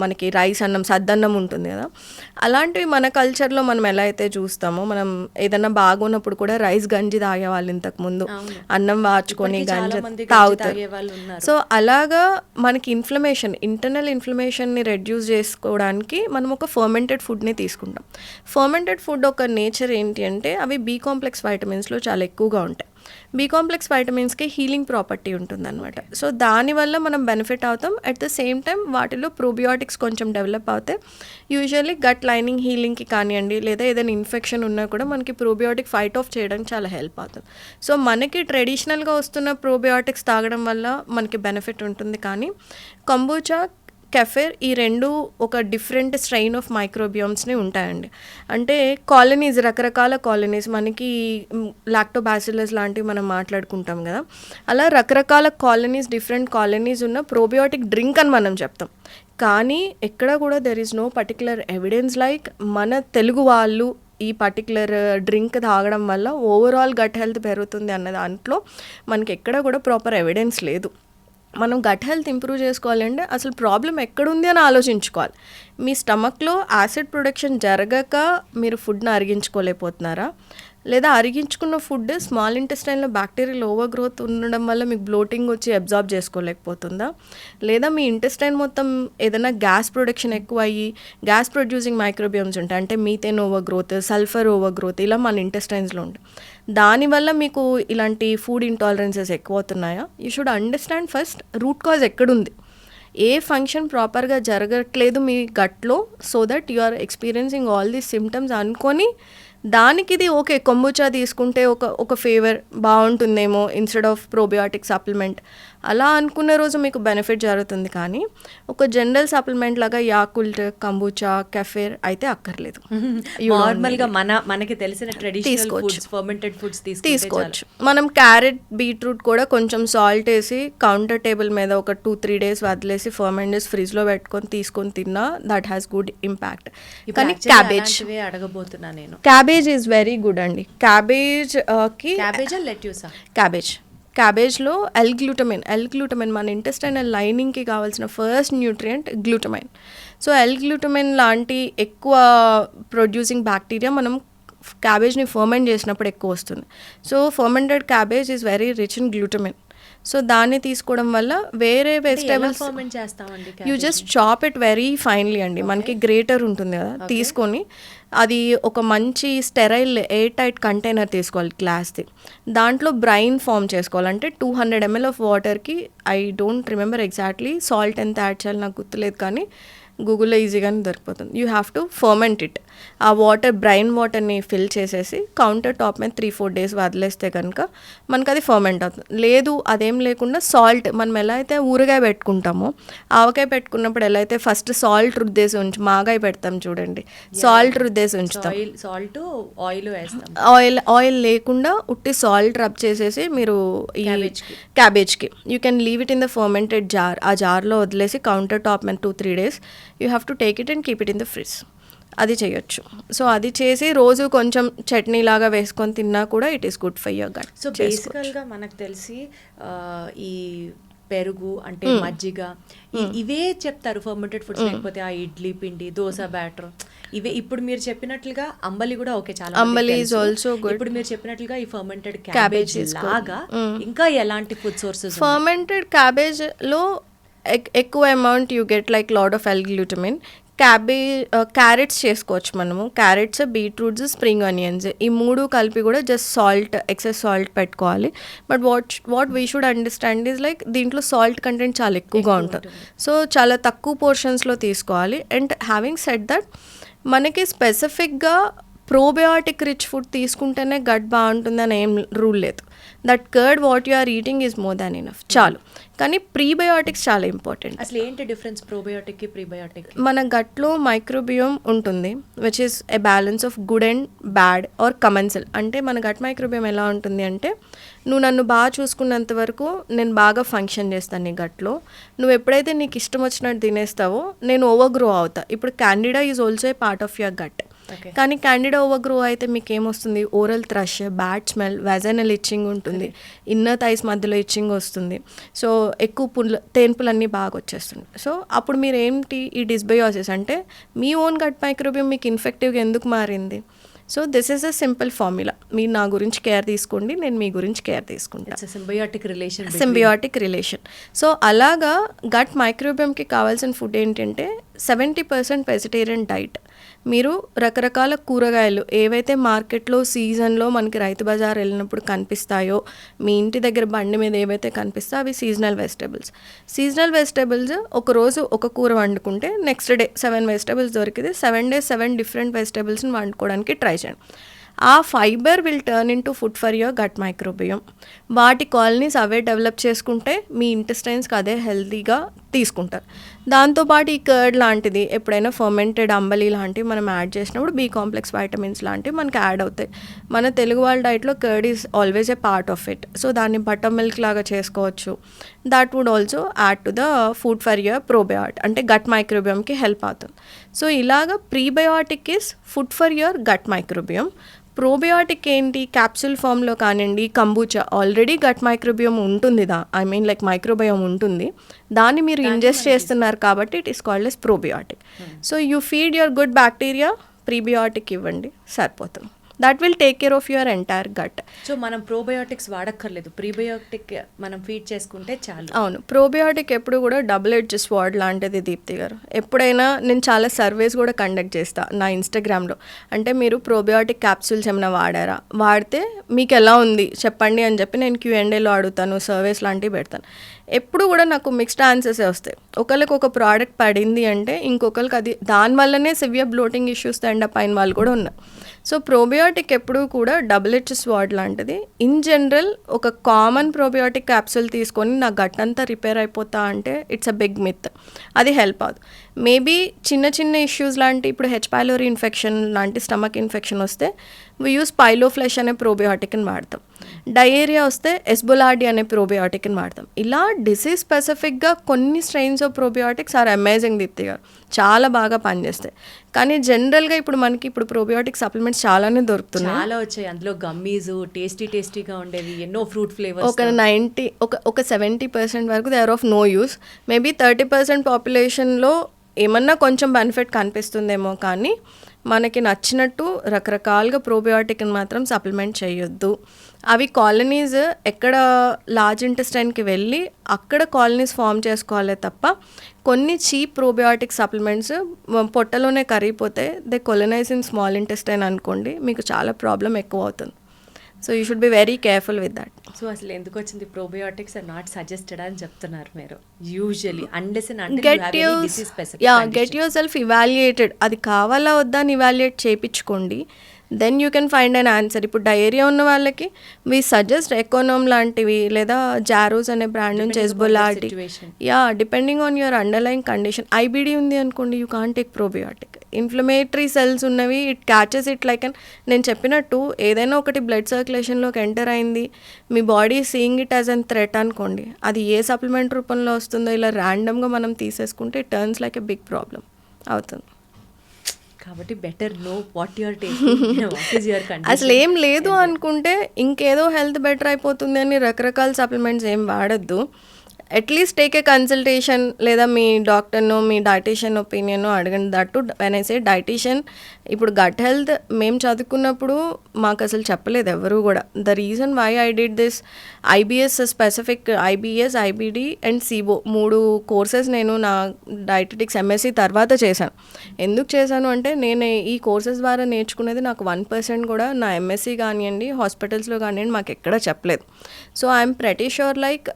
మనకి రైస్ అన్నం, సద్దన్నం ఉంటుంది కదా, అలాంటివి మన కల్చర్లో మనం ఎలా అయితే చూస్తామో, మనం ఏదన్నా బాగున్నప్పుడు కూడా రైస్ గంజి తాగేవాళ్ళు ఇంతకుముందు, అన్నం వాచుకొని గంజి తాగుతారు. సో అలాగా మనకి ఇన్ఫ్లమేషన్, ఇంటర్నల్ ఇన్ఫ్లమేషన్ని రెడ్యూస్ చేసుకోవడానికి మనం ఒక ఫర్మెంటెడ్ ఫుడ్ని తీసుకుంటాం. ఫర్మెంటెడ్ ఫుడ్ ఒక నేచర్ ఏంటి అంటే అవి బి కాంప్లెక్స్ వైటమిన్స్లో చాలా ఎక్కువగా ఉంటాయి. బి కాంప్లెక్స్ వైటమిన్స్కి హీలింగ్ ప్రాపర్టీ ఉంటుందన్నమాట. సో దానివల్ల మనం బెనిఫిట్ అవుతాం. అట్ ద సేమ్ టైం వాటిలో ప్రోబియోటిక్స్ కొంచెం డెవలప్ అవుతాయి. యూజువల్లీ గట్ లైనింగ్ హీలింగ్కి కానివ్వండి, లేదా ఏదైనా ఇన్ఫెక్షన్ ఉన్నా కూడా మనకి ప్రోబియోటిక్ ఫైట్ ఆఫ్ చేయడానికి చాలా హెల్ప్ అవుతుంది. సో మనకి ట్రెడిషనల్గా వస్తున్న ప్రోబియోటిక్స్ తాగడం వల్ల మనకి బెనిఫిట్ ఉంటుంది. కానీ కొంబూచా, కెఫెర్ ఈ రెండు ఒక డిఫరెంట్ స్ట్రెయిన్ ఆఫ్ మైక్రోబియోమ్స్ని ఉంటాయండి. అంటే కాలనీస్, రకరకాల కాలనీస్, మనకి లాక్టోబాసిల్లస్ లాంటివి మనం మాట్లాడుకుంటాం కదా, అలా రకరకాల కాలనీస్, డిఫరెంట్ కాలనీస్ ఉన్న ప్రోబియోటిక్ డ్రింక్ అని మనం చెప్తాం. కానీ ఎక్కడ కూడా there is no particular evidence like మన తెలుగు వాళ్ళు ఈ పర్టికులర్ డ్రింక్ తాగడం వల్ల ఓవరాల్ గట్ హెల్త్ పెరుగుతుంది అన్న దాంట్లో మనకి ఎక్కడ కూడా ప్రాపర్ ఎవిడెన్స్ లేదు. మనం గట్ హెల్త్ ఇంప్రూవ్ చేసుకోవాలంటే అసలు ప్రాబ్లం ఎక్కడుంది అని ఆలోచించుకోవాలి. మీ స్టమక్లో యాసిడ్ ప్రొడక్షన్ జరగక మీరు ఫుడ్ని అరిగించుకోలేకపోతున్నారా, లేదా అరిగించుకున్న ఫుడ్ స్మాల్ ఇంటెస్టైన్లో బ్యాక్టీరియల్ ఓవర్ గ్రోత్ ఉండడం వల్ల మీకు బ్లోటింగ్ వచ్చి అబ్జార్బ్ చేసుకోలేకపోతుందా, లేదా మీ ఇంటెస్టైన్ మొత్తం ఏదైనా గ్యాస్ ప్రొడక్షన్ ఎక్కువ అయ్యి గ్యాస్ ప్రొడ్యూసింగ్ మైక్రోబియమ్స్ ఉంటాయి, అంటే methane over growth, sulphur over growth, ఇలా మన ఇంటెస్టైన్స్లో ఉంటాయి. దానివల్ల మీకు ఇలాంటి ఫుడ్ ఇంటాలరెన్సెస్ ఎక్కువ అవుతున్నాయా? You should understand first root cause ఎక్కడుంది, ఏ ఫంక్షన్ ప్రాపర్గా జరగట్లేదు మీ గట్లో, so that you are experiencing all these symptoms అనుకొని దానికి ఇది ఓకే కొంబుచా తీసుకుంటే ఒక ఫేవర్ బాగుంటుందేమో ఇన్స్టెడ్ ఆఫ్ ప్రోబయోటిక్ సప్లిమెంట్ అలా అనుకున్న రోజు మీకు బెనిఫిట్ జరుగుతుంది. కానీ ఒక జనరల్ సప్లిమెంట్ లాగా యాకుల్ట్, కంబుచా, కెఫేర్ అయితే అక్కర్లేదు. నార్మల్గా మనకి తెలిసిన ట్రెడిషనల్ ఫుడ్స్, ఫర్మెంటెడ్ ఫుడ్స్ తీసుకోవచ్చు. మనం క్యారెట్, బీట్రూట్ కూడా కొంచెం సాల్ట్ వేసి కౌంటర్ టేబుల్ మీద ఒక 2-3 days వదిలేసి ఫర్మెంట్ చేసి ఫ్రిడ్జ్లో పెట్టుకొని తీసుకొని తిన్నా దట్ హ్యాస్ గుడ్ ఇంపాక్ట్. కానీ క్యాబేజ్ అడగబోతున్నా నేను. క్యాబేజ్ ఈజ్ వెరీ గుడ్ అండి. క్యాబేజ్లో ఎల్ గ్లూటమైన్ మన ఇంటెస్టైనల్ లైనింగ్కి కావాల్సిన first nutrient glutamine. So L glutamine లాంటి ఎక్కువ ప్రొడ్యూసింగ్ బ్యాక్టీరియా మనం క్యాబేజ్ని ఫర్మెంట్ చేసినప్పుడు ఎక్కువ వస్తుంది. So fermented cabbage is very rich in glutamine. So దాన్ని తీసుకోవడం వల్ల వేరే vegetables you just chop it very finely అండి. మనకి గ్రేటర్ ఉంటుంది కదా, తీసుకొని అది ఒక మంచి స్టెరైల్ ఎయిర్ టైట్ కంటైనర్ తీసుకోవాలి గ్లాస్ది. దాంట్లో బ్రైన్ ఫామ్ చేసుకోవాలి. అంటే 200 ml ఆఫ్ వాటర్కి, I don't remember exactly salt ఎంత యాడ్ చేయాలి నాకు గుర్తులేదు, కానీ గూగుల్లో ఈజీగానే దొరికిపోతుంది. You have to ferment it. ఆ వాటర్ బ్రైన్ వాటర్ని ఫిల్ చేసేసి కౌంటర్ టాప్ మీద 3-4 days వదిలేస్తే కనుక మనకు అది ఫర్మెంట్ అవుతుంది. లేదు అదేం లేకుండా సాల్ట్, మనం ఎలా అయితే ఊరగాయ పెట్టుకుంటామో, ఆవకాయ పెట్టుకున్నప్పుడు ఎలా అయితే ఫస్ట్ సాల్ట్ రుద్దేసి మాగాయ పెడతాం చూడండి, సాల్ట్ రుద్దేసి ఉంచుతాం, సాల్ట్ ఆయిల్ వేస్తాం. ఆయిల్ లేకుండా ఉట్టి సాల్ట్ రబ్ చేసేసి మీరు ఈ క్యాబేజ్కి you can leave it in the fermented jar. ఆ జార్లో వదిలేసి కౌంటర్ టాప్ మీద 2-3 days you have to take it and keep it in the fridge. అది చేయొచ్చు. సో అది చేసి రోజు కొంచెం చట్నీ లాగా వేసుకొని తిన్నా కూడా it is good for your gut. So బేసికల్గా మనకు తెలిసి ఈ పెరుగు అంటే మజ్జిగ ఇవే చెప్తారు ఫర్మెంటెడ్ ఫుడ్స్, లేకపోతే ఆ ఇడ్లీ పిండి, దోశ బ్యాటర్, ఇవే. ఇప్పుడు మీరు చెప్పినట్లుగా అంబలి కూడా ఓకే, చాలా అంబలి ఈజ్ ఆల్సో గుడ్. ఇప్పుడు మీరు చెప్పినట్లుగా ఈ ఫర్మెంటెడ్ క్యాబేజ్ లాగా ఇంకా ఎలాంటి ఫుడ్ సోర్సెస్? ఫర్మెంటెడ్ క్యాబేజ్ లో ఎక్కువ amount you get like lot of L glutamine. Carrots చేసుకోవచ్చు మనము. క్యారెట్స్, బీట్రూట్స్, స్ప్రింగ్ ఆనియన్స్, ఈ 3 కలిపి కూడా జస్ట్ సాల్ట్, ఎక్సెస్ సాల్ట్ పెట్టుకోవాలి. But what we should understand is like దీంట్లో సాల్ట్ కంటెంట్ చాలా ఎక్కువగా ఉంటుంది. సో చాలా తక్కువ పోర్షన్స్లో తీసుకోవాలి. అండ్ హ్యావింగ్ సెడ్ దట్ మనకి స్పెసిఫిక్గా ప్రోబయోటిక్ రిచ్ ఫుడ్ తీసుకుంటేనే గట్ బాగుంటుందని ఏం రూల్ లేదు. That curd what you are eating is more than enough, చాలు. కానీ ప్రీబయోటిక్స్ చాలా ఇంపార్టెంట్. అసలు ఏంటి డిఫరెన్స్ ప్రోబయోటిక్కి ప్రీబయోటిక్కి? మన గట్లో మైక్రోబియోమ్ ఉంటుంది which is a balance of good and bad or commensal. అంటే మన గట్ మైక్రోబియోమ్ ఎలా ఉంటుంది అంటే, నువ్వు నన్ను బాగా చూసుకున్నంత వరకు నేను బాగా ఫంక్షన్ చేస్తాను నీ గట్లో. నువ్వు ఎప్పుడైతే నీకు ఇష్టం వచ్చినట్టు తినేస్తావో నేను ఓవర్ గ్రో అవుతా. ఇప్పుడు candida is also a part of your gut. కానీ క్యాండిడా ఓవర్ గ్రో అయితే మీకు ఏమొస్తుంది? Oral thrush, bad smell, vaginal itching ఉంటుంది, ఇన్నర్ థైస్ మధ్యలో ఇచ్చింగ్ వస్తుంది. సో ఎక్కువ తేన్పులన్నీ బాగా వచ్చేస్తుంది. సో అప్పుడు మీరు ఏంటి, ఈ డిస్బయోసిస్ అంటే మీ ఓన్ గట్ మైక్రోబియం మీకు ఇన్ఫెక్టివ్గా ఎందుకు మారింది? So this is a simple formula. మీరు నా గురించి కేర్ తీసుకోండి, నేను మీ గురించి కేర్ తీసుకుంటాను. Symbiotic relation. సో అలాగా గట్ మైక్రోబియంకి కావాల్సిన ఫుడ్ ఏంటంటే 70% వెజిటేరియన్ డైట్. మీరు రకరకాల కూరగాయలు ఏవైతే మార్కెట్లో సీజన్లో మనకి రైతు బజార్ వెళ్ళినప్పుడు కనిపిస్తాయో, మీ ఇంటి దగ్గర బండి మీద ఏవైతే కనిపిస్తాయో అవి సీజనల్ వెజిటేబుల్స్ ఒకరోజు ఒక కూర వండుకుంటే నెక్స్ట్ డే 7 వెజిటేబుల్స్ దొరికితే 7 days 7 డిఫరెంట్ వెజిటేబుల్స్ని వండుకోవడానికి ట్రై చేయండి. ఆ fibre will turn into food for your gut microbiome. వాటి కాలనీస్ అవే డెవలప్ చేసుకుంటే మీ ఇంటెస్టైన్స్కి అదే హెల్తీగా తీసుకుంటారు. దాంతోపాటు ఈ కర్డ్ లాంటిది ఎప్పుడైనా ఫర్మెంటెడ్ అంబలి లాంటివి మనం యాడ్ చేసినప్పుడు బి కాంప్లెక్స్ వైటమిన్స్ లాంటివి మనకి యాడ్ అవుతాయి. మన తెలుగు వాళ్ళ డైట్లో curd is always a part of it. So దాన్ని బటర్ మిల్క్ లాగా చేసుకోవచ్చు. That would also add to the food for your probiotic, అంటే గట్ మైక్రోబియంకి హెల్ప్ అవుతుంది. సో ఇలాగ prebiotic is food for your gut microbiome. Probiotic ఏంటి, capsule ఫామ్లో కానివ్వండి, కంబూచా ఆల్రెడీ గట్ మైక్రోబియం ఉంటుంది, లైక్ మైక్రోబయోమ్ ఉంటుంది, దాన్ని మీరు ఇంజెస్ట్ చేస్తున్నారు కాబట్టి it is called as probiotic. So you feed your good bacteria, prebiotic ఇవ్వండి, సరిపోతుంది. That will take care of your entire gut. So మనం ప్రోబయోటిక్స్ వాడక్కర్లేదు, ప్రీబయోటిక్ మనం ఫీడ్ చేసుకుంటే చాలు. అవును, ప్రోబయోటిక్ ఎప్పుడు కూడా డబుల్ ఎడ్జ్ స్వార్డ్ లాంటిది దీప్తి గారు. ఎప్పుడైనా నేను చాలా సర్వేస్ కూడా కండక్ట్ చేస్తాను నా ఇన్స్టాగ్రామ్లో. అంటే మీరు ప్రోబయోటిక్ క్యాప్సూల్స్ ఏమైనా వాడారా, వాడితే మీకు ఎలా ఉంది చెప్పండి అని చెప్పి నేను Q&Aలో అడుగుతాను, సర్వేస్ లాంటివి పెడతాను. ఎప్పుడు కూడా నాకు మిక్స్డ్ ఆన్సర్సే వస్తాయి. ఒకరికి ఒక ప్రోడక్ట్ పడింది అంటే ఇంకొకరికి అది దానివల్లనే సివియర్ బ్లోటింగ్ ఇష్యూస్ ఎండప్ అయిన వాళ్ళు కూడా ఉన్నారు. సో ప్రోబయోటిక్ ఎప్పుడు కూడా డబుల్ ఎడ్జ్ స్వార్డ్ లాంటిది. ఇన్ జనరల్ ఒక కామన్ ప్రోబయోటిక్ క్యాప్సూల్ తీసుకొని నా గట్ అంతా రిపేర్ అయిపోతా అంటే ఇట్స్ అ బిగ్ మిత్. అది హెల్ప్ అవ్వదు. మేబీ చిన్న చిన్న ఇష్యూస్ లాంటి ఇప్పుడు H. pylori ఇన్ఫెక్షన్ లాంటి స్టమక్ ఇన్ఫెక్షన్ వస్తే వి యూస్ పైలోఫ్లెష్ అనే ప్రోబయోటిక్ని వాడతాం. డయేరియా వస్తే ఎస్బోలార్డి అనే ప్రోబయోటిక్ని వాడతాం. ఇలా డిసీజ్ స్పెసిఫిక్గా కొన్ని strains of probiotics are amazing Deepthi గారు, చాలా బాగా పనిచేస్తాయి. కానీ జనరల్గా ఇప్పుడు మనకి ఇప్పుడు ప్రోబయోటిక్ సప్లిమెంట్స్ చాలానే దొరుకుతున్నాయి, చాలా వచ్చాయి. అందులో గమ్మీస్ టేస్టీగా ఉండేవి, ఎన్నో ఫ్రూట్ ఫ్లేవర్స్. ఒక 70% వరకు they are of no use. Maybe 30% పాపులేషన్లో ఏమన్నా కొంచెం బెనిఫిట్ కనిపిస్తుందేమో, కానీ మనకి నచ్చినట్టు రకరకాలుగా ప్రోబయోటిక్ని మాత్రం సప్లిమెంట్ చేయొద్దు. అవి కాలనీస్ ఎక్కడ లార్జ్ ఇంటెస్టైన్కి వెళ్ళి అక్కడ కాలనీస్ ఫామ్ చేసుకోవాలి తప్ప కొన్ని చీప్ ప్రోబయోటిక్ సప్లిమెంట్స్ పొట్టలోనే కరిగిపోతే they colonise in small intestine అనుకోండి, మీకు చాలా ప్రాబ్లం ఎక్కువ అవుతుంది. So you should be very careful with that. So అసలు ఎందుకు వచ్చింది ప్రోబయోటిక్స్ ఆర్ నాట్ సజెస్టెడ్ అని చెప్తున్నారు మీరు usually, unless get yourself evaluated. అది కావాలా వద్దా అని ఇవాల్యుయేట్ చేయించుకోండి, then you can find an answer. ఇప్పుడు డయేరియా ఉన్న వాళ్ళకి వీ సజెస్ట్ ఎకోనోమ్ లాంటివి లేదా జారోస్ అనే బ్రాండ్ నుంచి S boulardii. Depending on your underline condition. IBD ఉంది అనుకోండి, you can't take probiotic. Inflammatory cells ఉన్నవి it catches it like and నేను చెప్పినట్టు ఏదైనా ఒకటి బ్లడ్ సర్క్యులేషన్లోకి ఎంటర్ అయింది, మీ body seeing it as an threat అనుకోండి, అది ఏ సప్లిమెంట్ రూపంలో వస్తుందో ఇలా ర్యాండమ్గా మనం తీసేసుకుంటే it turns like a big problem అవుతుంది. కాబట్టి better know what your taking, what is your condition. అసలు ఏం లేదు అనుకుంటే ఇంకేదో హెల్త్ బెటర్ అయిపోతుంది అని రకరకాల సప్లిమెంట్స్ ఏం వాడద్దు. అట్లీస్ట్ టేక్ ఏ కన్సల్టేషన్, లేదా మీ డాక్టర్ను మీ డైటీషియన్ ఒపీనియన్ అడగండి. That when I say dietitian, ఇప్పుడు గట్ హెల్త్ మేము చదువుకున్నప్పుడు మాకు అసలు చెప్పలేదు ఎవరు కూడా. The reason why I did this IBS specific, IBS, IBD and SIBO 3 courses నేను నా డైటెటిక్స్ MSc తర్వాత చేశాను. ఎందుకు చేశాను అంటే నేను ఈ కోర్సెస్ ద్వారా నేర్చుకునేది నాకు 1% కూడా నా MSc కానివ్వండి హాస్పిటల్స్లో కానివ్వండి మాకు ఎక్కడ చెప్పలేదు. So I'm pretty sure like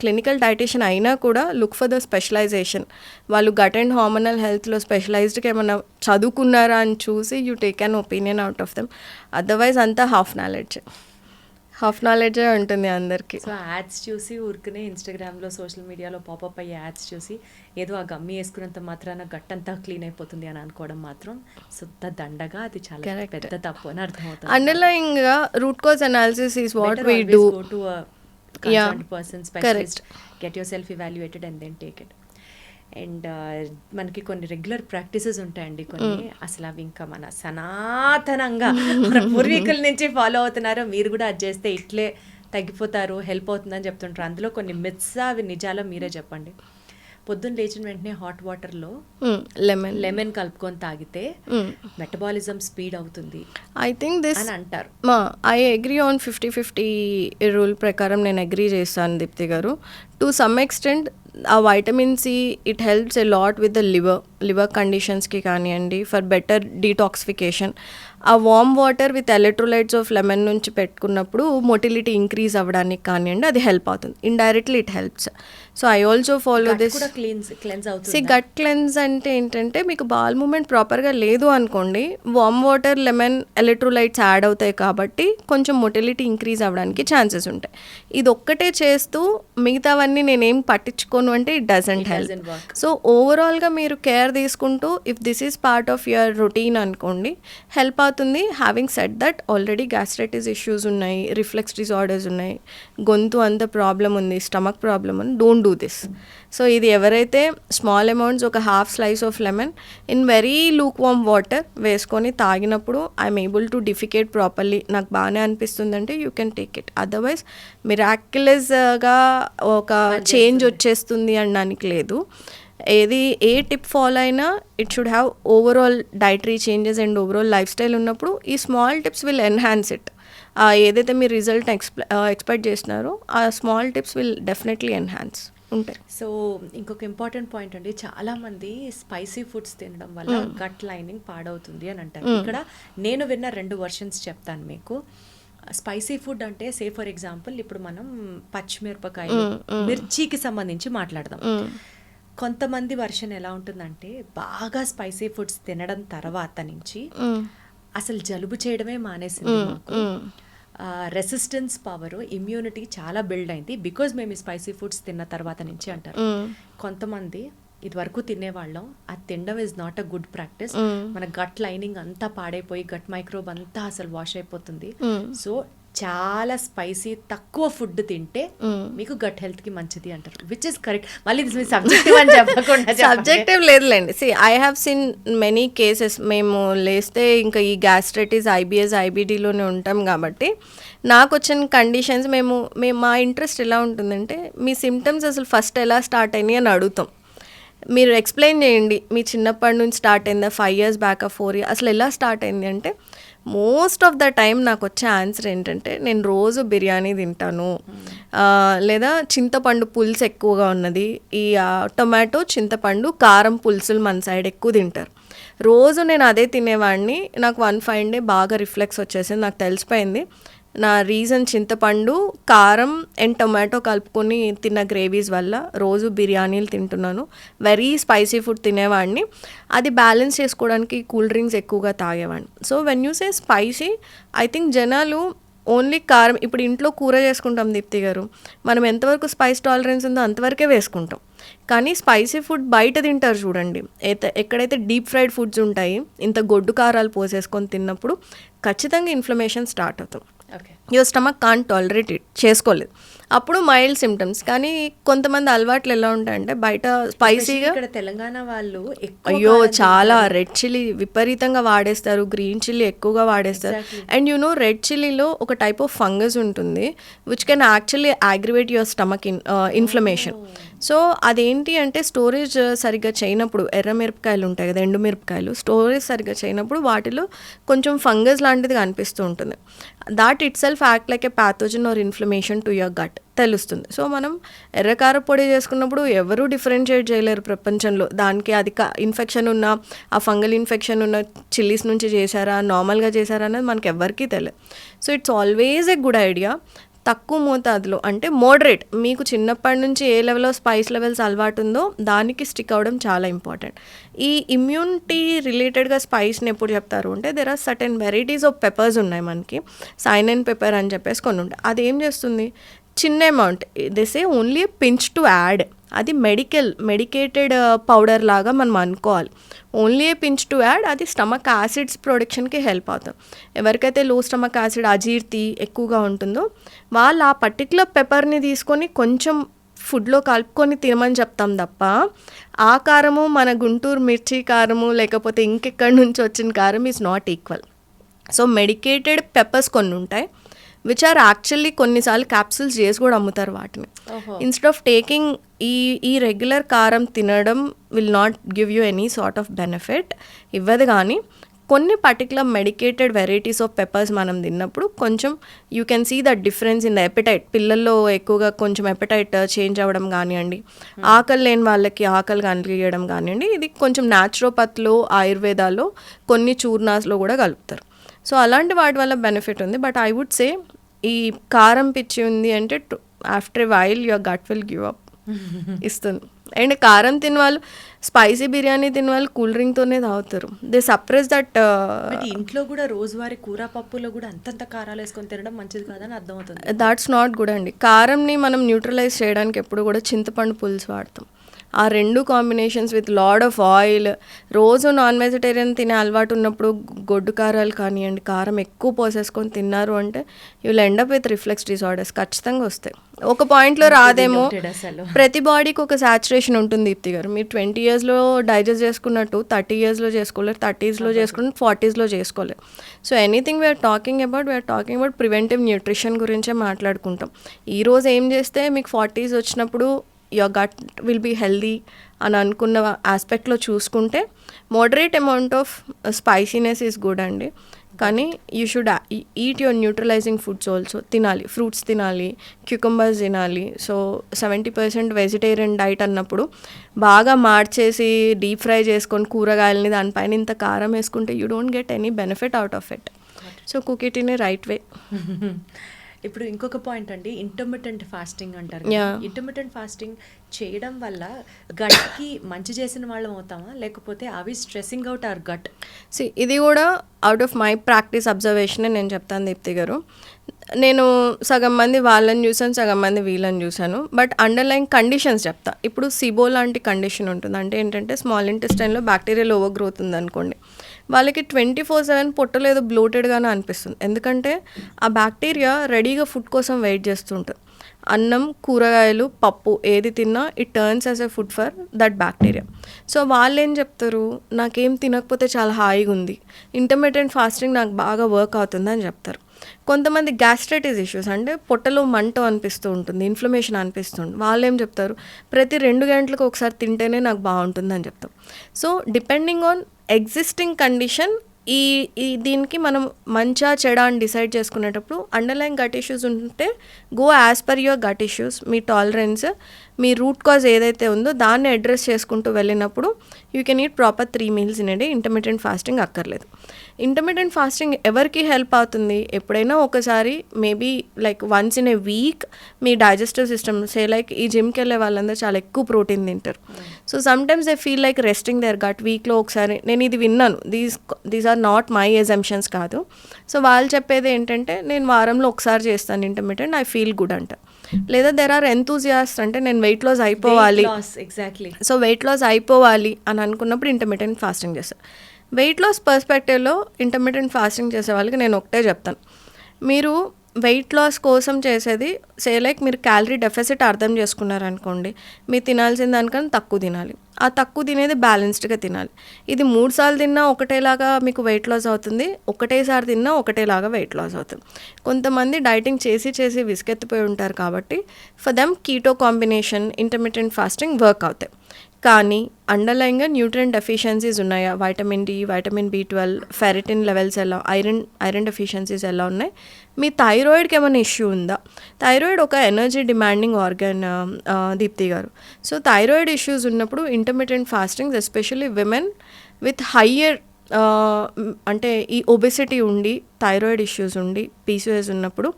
clinical dietitian అయినా కూడా లుక్ ఫర్ ద స్పెషలైజేషన్. వాళ్ళు గట్ అండ్ హార్మోనల్ హెల్త్లో స్పెషలైజ్డ్గా ఏమైనా చదువుకున్నారా అని చూసి you take an opinion out of them. Otherwise అంతా హాఫ్ నాలెడ్జే ఉంటుంది అందరికీ. సో యాడ్స్ చూసి ఊరికనే ఇన్స్టాగ్రామ్లో సోషల్ మీడియాలో పాపప్ అయ్యే యాడ్స్ చూసి ఏదో ఆ గమ్మి వేసుకున్నంత మాత్రాన గట్టంతా క్లీన్ అయిపోతుంది అని అనుకోవడం మాత్రం శుద్ధ దండగా, అది చాలా పెద్ద తప్పు అని అర్థమవుతుంది. అండర్లైన్గా root cause analysis is what we do. concerned person, specialist, get yourself evaluated and then take it. And మనకి కొన్ని రెగ్యులర్ ప్రాక్టీసెస్ ఉంటాయండి కొన్ని, అసలు అవి ఇంకా మన సనాతనంగా మన పూర్వీకుల నుంచి ఫాలో అవుతున్నారు. మీరు కూడా అది చేస్తే ఇట్లే తగ్గిపోతారు, హెల్ప్ అవుతుందని చెప్తుంటారు. అందులో కొన్ని మిత్స్, అవి నిజాలో మీరే చెప్పండి. పొద్దున్న లేచిన వెంటనే హాట్ వాటర్లో లెమన్ కలుపుకొని తాగితే మెటబాలిజం స్పీడ్ అవుతుంది ఐ థింక్ దిస్ అని అంటారు. ఐ అగ్రీ ఆన్ 50-50 రూల్ ప్రకారం నేను అగ్రీ చేస్తాను Deepti garu. To some extent ఆ vitamin C it helps a lot with the liver కండిషన్స్కి కానివ్వండి, ఫర్ బెటర్ డీటాక్సిఫికేషన్. ఆ warm water with electrolytes of lemon నుంచి పెట్టుకున్నప్పుడు మొటిలిటీ ఇంక్రీజ్ అవ్వడానికి కానివ్వండి, అది హెల్ప్ అవుతుంది. Indirectly it helps. So I also follow this. Gut cleanse అంటే ఏంటంటే మీకు బాల్ మూమెంట్ ప్రాపర్గా లేదు అనుకోండి, warm water lemon electrolytes add అవుతాయి కాబట్టి కొంచెం మొటిలిటీ ఇంక్రీజ్ అవ్వడానికి ఛాన్సెస్ ఉంటాయి. ఇది ఒక్కటే చేస్తూ మిగతావన్నీ నేనేం పట్టించుకోను అంటే ఇట్ డజంట్ హెల్ప్. సో ఓవరాల్గా మీరు కేర్ తీసుకుంటూ if this is part of your routine అనుకోండి, హెల్ప్ అవుతుంది. Having said that already gastritis issues ఉన్నాయి, రిఫ్లెక్స్ డిజార్డర్స్ ఉన్నాయి, గొంతు అంత ప్రాబ్లం ఉంది, స్టమక్ ప్రాబ్లం ఉంది, డోంట్ డూ దిస్. సో ఇది ఎవరైతే స్మాల్ అమౌంట్స్ ఒక half slice of lemon in very lukewarm water వేసుకొని తాగినప్పుడు I'm able to defecate properly, నాకు బాగానే అనిపిస్తుందంటే you can take it. Otherwise మిరాక్యులస్గా ఒక చేంజ్ వచ్చేస్తుంది అనడానికి లేదు. ఏది ఏ టిప్ ఫాలో అయినా it should have overall dietary changes and overall life style ఉన్నప్పుడు ఈ small tips will enhance it. ఏదైతే మీరు రిజల్ట్ ఎక్స్పెక్ట్ చేస్తున్నారో ఆ small tips will definitely enhance ఉంటాయి. సో ఇంకొక ఇంపార్టెంట్ పాయింట్ అండి, చాలా మంది స్పైసీ ఫుడ్స్ తినడం వల్ల గట్ లైనింగ్ పాడవుతుంది అని అంటారు. ఇక్కడ నేను విన్న 2 వర్షన్స్ చెప్తాను మీకు. స్పైసీ ఫుడ్ అంటే సే ఫర్ ఎగ్జాంపుల్ ఇప్పుడు మనం పచ్చిమిరపకాయలు మిర్చికి సంబంధించి మాట్లాడదాం. కొంతమంది వర్షన్ ఎలా ఉంటుందంటే బాగా స్పైసీ ఫుడ్స్ తినడం తర్వాత నుంచి అసలు జలుబు చేయడమే మానేసింది మాకు, రెసిస్టెన్స్ పవర్ ఇమ్యూనిటీ చాలా బిల్డ్ అయింది బికాజ్ మేము ఈ స్పైసీ ఫుడ్స్ తిన్న తర్వాత నుంచి అంటారు. కొంతమంది ఇది వరకు తినేవాళ్ళం, అది తినడం is not a good practice, మన గట్ లైనింగ్ అంతా పాడైపోయి గట్ మైక్రోబ్ అంతా అసలు వాష్ అయిపోతుంది. సో చాలా స్పైసీ తక్కువ ఫుడ్ తింటే మీకు గట్ హెల్త్ కి మంచిది అంటారు, విచ్ ఇస్ కరెక్ట్. మళ్ళీ ఇది సబ్జెక్టివ్ అని చెప్పకుండా సబ్జెక్టివ్ లేదులేండి. See I have seen many cases. మేము లేస్తే ఇంకా ఈ గ్యాస్ట్రైటిస్, ఐబిఎస్, ఐబిడిలోనే ఉంటాం కాబట్టి నాకు వచ్చిన కండిషన్స్ మేము మా ఇంట్రెస్ట్ ఎలా ఉంటుందంటే మీ సిమ్టమ్స్ అసలు ఫస్ట్ ఎలా స్టార్ట్ అయినాయి అని అడుగుతాం. మీరు ఎక్స్ప్లెయిన్ చేయండి, మీ చిన్నప్పటి నుంచి స్టార్ట్ అయిందా, 5 years బ్యాక్, 4 years అసలు ఎలా స్టార్ట్ అయింది అంటే మోస్ట్ ఆఫ్ ద టైం నాకు వచ్చే ఆన్సర్ ఏంటంటే నేను రోజు బిర్యానీ తింటాను, లేదా చింతపండు పులుసు ఎక్కువగా ఉన్నది, ఈ టొమాటో చింతపండు కారం పులుసులు మన సైడ్ ఎక్కువ తింటారు. రోజు నేను అదే తినేవాడిని. నాకు 1 fine day బాగా రిఫ్లెక్స్ వచ్చేసింది. నాకు తెలిసిపోయింది నా రీజన్ చింతపండు, కారం అండ్ టొమాటో కలుపుకొని తిన్న గ్రేవీస్ వల్ల. రోజు బిర్యానీలు తింటున్నాను, వెరీ స్పైసీ ఫుడ్ తినేవాడిని. అది బ్యాలెన్స్ చేసుకోవడానికి కూల్ డ్రింక్స్ ఎక్కువగా తాగేవాడిని. So when you say spicy, I think జనాలు ఓన్లీ కారం, ఇప్పుడు ఇంట్లో కూర చేసుకుంటాం దీప్తి గారు, మనం ఎంతవరకు స్పైస్ టాలరెన్స్ ఉందో అంతవరకే వేసుకుంటాం. కానీ స్పైసీ ఫుడ్ బయట తింటారు చూడండి, ఎక్కడైతే డీప్ ఫ్రైడ్ ఫుడ్స్ ఉంటాయి, ఇంత గొడ్డు కారాలు పోసేసుకొని తిన్నప్పుడు ఖచ్చితంగా ఇన్ఫ్లమేషన్ స్టార్ట్ అవుతాం. Your stomach can't tolerate it, చేసుకోలేదు. అప్పుడు మైల్డ్ సిమ్టమ్స్. కానీ కొంతమంది అలవాట్లు ఎలా ఉంటాయంటే బయట స్పైసీగా, తెలంగాణ వాళ్ళు అయ్యో చాలా రెడ్ చిల్లీ విపరీతంగా వాడేస్తారు, గ్రీన్ చిల్లీ ఎక్కువగా వాడేస్తారు. అండ్ యు నో రెడ్ చిల్లీలో ఒక టైప్ ఆఫ్ ఫంగస్ ఉంటుంది which can actually aggravate your stomach inflammation. So అదేంటి అంటే స్టోరేజ్ సరిగ్గా చేయనప్పుడు, ఎర్ర మిరపకాయలు ఉంటాయి కదా, ఎండు మిరపకాయలు, స్టోరేజ్ సరిగ్గా చేయనప్పుడు వాటిలో కొంచెం ఫంగస్ లాంటిది కనిపిస్తూ ఉంటుంది. That itself act like a pathogen or inflammation to your gut తెలుస్తుంది. సో మనం ఎర్రకార పొడి చేసుకున్నప్పుడు ఎవరూ డిఫరెన్షియేట్ చేయలేరు ప్రపంచంలో, దానికి అది ఇన్ఫెక్షన్ ఉన్న, ఆ ఫంగల్ ఇన్ఫెక్షన్ ఉన్న చిల్లీస్ నుంచి చేశారా, నార్మల్గా చేశారా అనేది మనకి ఎవరికీ తెలియదు. So it's always a good idea తక్కువ మోతాదులో, అంటే మోడరేట్, మీకు చిన్నప్పటి నుంచి ఏ లెవెల్లో స్పైస్ లెవెల్స్ అలవాటు ఉందో దానికి స్టిక్ అవ్వడం చాలా ఇంపార్టెంట్. ఈ ఇమ్యూనిటీ రిలేటెడ్గా స్పైస్ని ఎప్పుడు చెప్తారు అంటే there are certain varieties of peppers ఉన్నాయి మనకి, సైనన్ పెప్పర్ అని చెప్పేసి కొన్ని ఉంటాయి. అది ఏం చేస్తుంది, చిన్న amount, this A only pinch to add, అది మెడికేటెడ్ పౌడర్ లాగా మనం అనుకోవాలి. Only A pinch to add, అది స్టమక్ యాసిడ్స్ ప్రొడక్షన్కి హెల్ప్ అవుతుంది. ఎవరికైతే లో స్టమక్ యాసిడ్, అజీర్తి ఎక్కువగా ఉంటుందో వాళ్ళు ఆ పర్టికులర్ పెప్పర్ని తీసుకొని కొంచెం ఫుడ్లో కలుపుకొని తినమని చెప్తాం తప్ప ఆ కారము మన గుంటూరు మిర్చి కారము లేకపోతే ఇంకెక్కడి నుంచి వచ్చిన కారం is not equal. So medicated peppers కొన్ని ఉంటాయి విచ్ ఆర్ యాక్చువల్లీ కొన్నిసార్లు క్యాప్సూల్స్ చేసి కూడా అమ్ముతారు వాటిని. ఇన్స్టెడ్ ఆఫ్ టేకింగ్ ఈ రెగ్యులర్ కారం తినడం will not give you any sort of benefit ఇవ్వదు. కానీ కొన్ని particular medicated varieties of peppers మనం తిన్నప్పుడు కొంచెం you can see that difference in the appetite. పిల్లల్లో ఎక్కువగా కొంచెం ఎపిటైట్ చేంజ్ అవ్వడం కానివ్వండి, ఆకలి లేని వాళ్ళకి ఆకలి కలిగడం కానివ్వండి, ఇది కొంచెం న్యాచురోపతిలో, ఆయుర్వేదాలో కొన్ని చూర్నాస్లో కూడా కలుపుతారు. సో అలాంటి వాటి వల్ల బెనిఫిట్ ఉంది. బట్ ఐ వుడ్ సే ఈ కారం పిచ్చి ఉంది అంటే after a while your gut will give up ఇస్తుంది. అండ్ కారం తినవాళ్ళు, స్పైసీ బిర్యానీ తినవాళ్ళు కూల్ డ్రింక్తోనే తాగుతారు. They suppress that. ఇంట్లో కూడా రోజువారీ కూర పప్పులో కూడా అంతంత కారాలు వేసుకొని తినడం మంచిది కాదని అర్థమవుతుంది. దాట్స్ నాట్ గుడ్ అండి. కారంని మనం న్యూట్రలైజ్ చేయడానికి ఎప్పుడు కూడా చింతపండు పులుసు వాడతాం. ఆ 2 combinations with lot of oil, రోజు నాన్ వెజిటేరియన్ తినే అలవాటు ఉన్నప్పుడు గొడ్డు కారాలు కానివ్వండి, కారం ఎక్కువ పోసేసుకొని తిన్నారు అంటే you will end up with reflex disorders ఖచ్చితంగా వస్తాయి. ఒక పాయింట్లో రాదేమో, ప్రతి బాడీకి ఒక సాచురేషన్ ఉంటుంది దీప్తి గారు. మీరు 20 yearsలో డైజెస్ట్ చేసుకున్నట్టు 30 yearsలో చేసుకోలేరు, 30sలో చేసుకున్నట్టు 40sలో చేసుకోలేరు. So anything we're talking about preventive nutrition గురించే మాట్లాడుకుంటాం. ఈరోజు ఏం చేస్తే మీకు 40s వచ్చినప్పుడు your gut will be healthy అని అనుకున్న ఆస్పెక్ట్లో చూసుకుంటే moderate amount of spiciness is good అండి. కానీ you should eat your neutralising foods also. తినాలి, ఫ్రూట్స్ తినాలి, క్యూకంబర్స్ తినాలి. సో 70% వెజిటేరియన్ డైట్ అన్నప్పుడు బాగా మార్చేసి డీప్ ఫ్రై చేసుకొని కూరగాయలని దానిపైన ఇంత కారం వేసుకుంటే you don't get any benefit out of it. So cook it in a right way. ఇప్పుడు ఇంకొక పాయింట్ అండి, ఇంటర్మిటెంట్ ఫాస్టింగ్ అంటారు. ఇంటర్మిటెంట్ ఫాస్టింగ్ చేయడం వల్ల గట్కి మంచి చేసిన వాళ్ళం అవుతామా, లేకపోతే అవి స్ట్రెస్సింగ్ అవుట్ అవర్ గట్? ఇది కూడా out of my practice observation నేను చెప్తాను దీప్తి గారు. నేను సగం మంది వాళ్ళని చూసాను, సగం మంది వీళ్ళని చూశాను. బట్ అండర్లైన్ కండిషన్స్ చెప్తా. ఇప్పుడు సిబో లాంటి కండిషన్ ఉంటుంది. అంటే ఏంటంటే స్మాల్ ఇంటెస్టైన్లో బ్యాక్టీరియల్ ఓవర్ గ్రోత్ ఉందనుకోండి, వాళ్ళకి 24/7 పొట్టలో ఏదో బ్లోటెడ్గానే అనిపిస్తుంది. ఎందుకంటే ఆ బ్యాక్టీరియా రెడీగా ఫుడ్ కోసం వెయిట్ చేస్తుంటుంది. అన్నం, కూరగాయలు, పప్పు ఏది తిన్నా it turns as a food for that bacteria. So వాళ్ళు ఏం చెప్తారు, నాకేం తినకపోతే చాలా హాయిగా ఉంది, ఇంటర్మిటెంట్ ఫాస్టింగ్ నాకు బాగా వర్క్ అవుతుంది అని చెప్తారు. కొంతమంది గ్యాస్ట్రైటిస్ ఇష్యూస్, అంటే పొట్టలో మంట అనిపిస్తూ ఉంటుంది, ఇన్ఫ్లమేషన్ అనిపిస్తుంది, వాళ్ళు ఏం చెప్తారు, ప్రతి 2 గంటలకు ఒకసారి తింటేనే నాకు బాగుంటుంది అని చెప్తాం. So depending on existing condition ఈ దీనికి మనం మంచా చెడా అని డిసైడ్ చేసుకునేటప్పుడు అండర్లైన్ గట్ ఇష్యూస్ ఉంటే go as per your gut issues, మీ టాలరెన్స్, మీ రూట్ కాజ్ ఏదైతే ఉందో దాన్ని అడ్రస్ చేసుకుంటూ వెళ్ళినప్పుడు you can eat proper 3 meals in a day. Intermittent fasting అక్కర్లేదు. ఇంటర్మిటెంట్ ఫాస్టింగ్ ఎవరికి హెల్ప్ అవుతుంది, ఎప్పుడైనా ఒకసారి maybe like once in a week మీ డైజెస్టివ్ సిస్టమ్ సే లైక్ ఈ జిమ్కి వెళ్ళే వాళ్ళందరూ చాలా ఎక్కువ ప్రోటీన్ తింటారు. So sometimes they feel like resting their gut. వీక్లో ఒకసారి, నేను ఇది విన్నాను, these are not my assumptions కాదు. సో వాళ్ళు చెప్పేది ఏంటంటే నేను వారంలో ఒకసారి చేస్తాను ఇంటర్మిటెంట్, ఐ ఫీల్ గుడ్ అంట. లేదా దెర్ ఆర్ ఎంతూజియాస్ట్, అంటే నేను వెయిట్ లాస్ అయిపోవాలి, ఎగ్జాక్ట్లీ, సో వెయిట్ లాస్ అయిపోవాలి అని అనుకున్నప్పుడు ఇంటర్మిటెంట్ ఫాస్టింగ్ చేస్తాను. వెయిట్ లాస్ పర్స్పెక్టివ్లో ఇంటర్మిటెంట్ ఫాస్టింగ్ చేసే వాళ్ళకి నేను ఒకటే చెప్తాను, మీరు వెయిట్ లాస్ కోసం చేసేది సే లైక్ మీరు క్యాలరీ డెఫిసిట్ అర్థం చేసుకున్నారనుకోండి, మీరు తినాల్సిన దానికన్నా తక్కువ తినాలి. ఆ తక్కువ తినేది బ్యాలెన్స్డ్గా తినాలి. ఇది 3 సార్లు తిన్నా ఒకటేలాగా మీకు వెయిట్ లాస్ అవుతుంది, ఒకటేసారి తిన్నా ఒకటేలాగా వెయిట్ లాస్ అవుతుంది. కొంతమంది డైటింగ్ చేసి విసుకెత్తిపోయి ఉంటారు కాబట్టి for them keto combination, intermittent fasting work అవుతాయి. కానీ అండర్లైన్గా న్యూట్రియంట్ డెఫిషియన్సీస్ ఉన్నాయా, vitamin D, vitamin B12, ferritin levels ఎలా, ఐరన్ డెఫిషియన్సీస్ ఎలా ఉన్నాయి, మీ థైరాయిడ్కి ఏమైనా ఇష్యూ ఉందా? థైరాయిడ్ ఒక ఎనర్జీ డిమాండింగ్ ఆర్గన్ దీప్తి గారు. సో థైరాయిడ్ ఇష్యూస్ ఉన్నప్పుడు intermittent fastings especially women with higher అంటే ఈ ఒబెసిటీ ఉండి, థైరాయిడ్ ఇష్యూస్ ఉండి, PCOS ఉన్నప్పుడు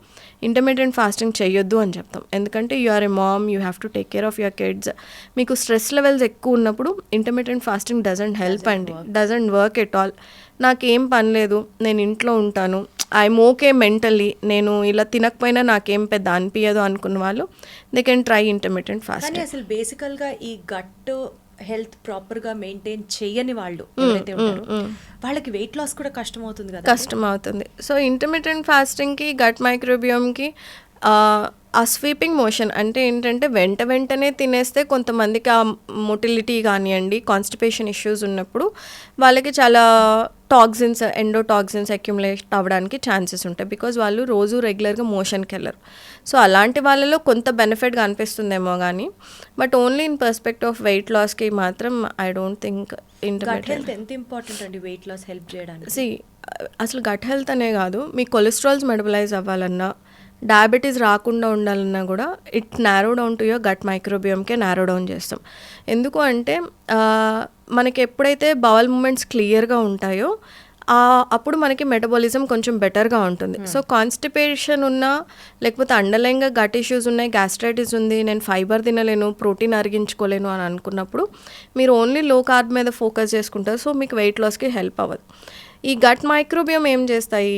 ఇంటర్మిటెంట్ ఫాస్టింగ్ చేయొద్దు అని చెప్తాం. ఎందుకంటే you are a mom, you have to take care of your kids. మీకు స్ట్రెస్ లెవెల్స్ ఎక్కువ ఉన్నప్పుడు ఇంటర్మిటెంట్ ఫాస్టింగ్ డజంట్ హెల్ప్ అండి, డజంట్ వర్క్ ఎట్ ఆల్. నాకేం పని లేదు, నేను ఇంట్లో ఉంటాను, ఐఎమ్ ఓకే మెంటలీ, నేను ఇలా తినకపోయినా నాకేం పెద్ద అనిపించదు అనుకున్న వాళ్ళు they can try intermittent fasting. అసలు బేసికల్గా ఈ గట్ హెల్త్ ప్రాపర్గా మెయింటైన్ చేయని వాళ్ళు ఎవరైతే ఉంటారో వాళ్ళకి వెయిట్ లాస్ కూడా కష్టం అవుతుంది కదా. కష్టం అవుతుంది. సో ఇంటర్మిటెంట్ ఫాస్టింగ్కి గట్ మైక్రోబియోమ్కి ఆ స్వీపింగ్ మోషన్ అంటే ఏంటంటే వెంటనే తినేస్తే కొంతమందికి ఆ మొటిలిటీ కానివ్వండి, కాన్స్టిపేషన్ ఇష్యూస్ ఉన్నప్పుడు వాళ్ళకి చాలా టాక్సిన్స్, ఎండోటాక్సిన్స్ అక్యుములేట్ అవ్వడానికి ఛాన్సెస్ ఉంటాయి. బికాజ్ వాళ్ళు రోజు రెగ్యులర్గా మోషన్కి వెళ్ళరు. సో అలాంటి వాళ్ళలో కొంత బెనిఫిట్గా అనిపిస్తుందేమో కానీ, but only in perspective of weight లాస్కి మాత్రం I don't think gut health ఎంత ఇంపార్టెంట్ అండి వెయిట్ లాస్ హెల్ప్ చేయడానికి. అసలు గట్ హెల్త్ అనే కాదు, మీ కొలెస్ట్రాల్స్ మెటబలైజ్ అవ్వాలన్నా, డయాబెటీస్ రాకుండా ఉండాలన్నా కూడా it narrow down to your gut మైక్రోబియోమ్కే నారో డౌన్ చేస్తాం. ఎందుకు అంటే మనకి ఎప్పుడైతే బవల్ మూమెంట్స్ క్లియర్గా ఉంటాయో అప్పుడు మనకి మెటబాలిజం కొంచెం బెటర్గా ఉంటుంది. సో కాన్స్టిపేషన్ ఉన్నా, లేకపోతే అండర్లైన్గా గట్ ఇష్యూస్ ఉన్నాయి, గ్యాస్ట్రైటిస్ ఉంది, నేను ఫైబర్ తినలేను, ప్రోటీన్ అరిగించుకోలేను అని అనుకున్నప్పుడు మీరు ఓన్లీ లో కార్బ్ మీద ఫోకస్ చేసుకుంటారు. సో మీకు వెయిట్ లాస్కి హెల్ప్ అవ్వదు. ఈ గట్ మైక్రోబియోమ్ ఏం చేస్తాయి,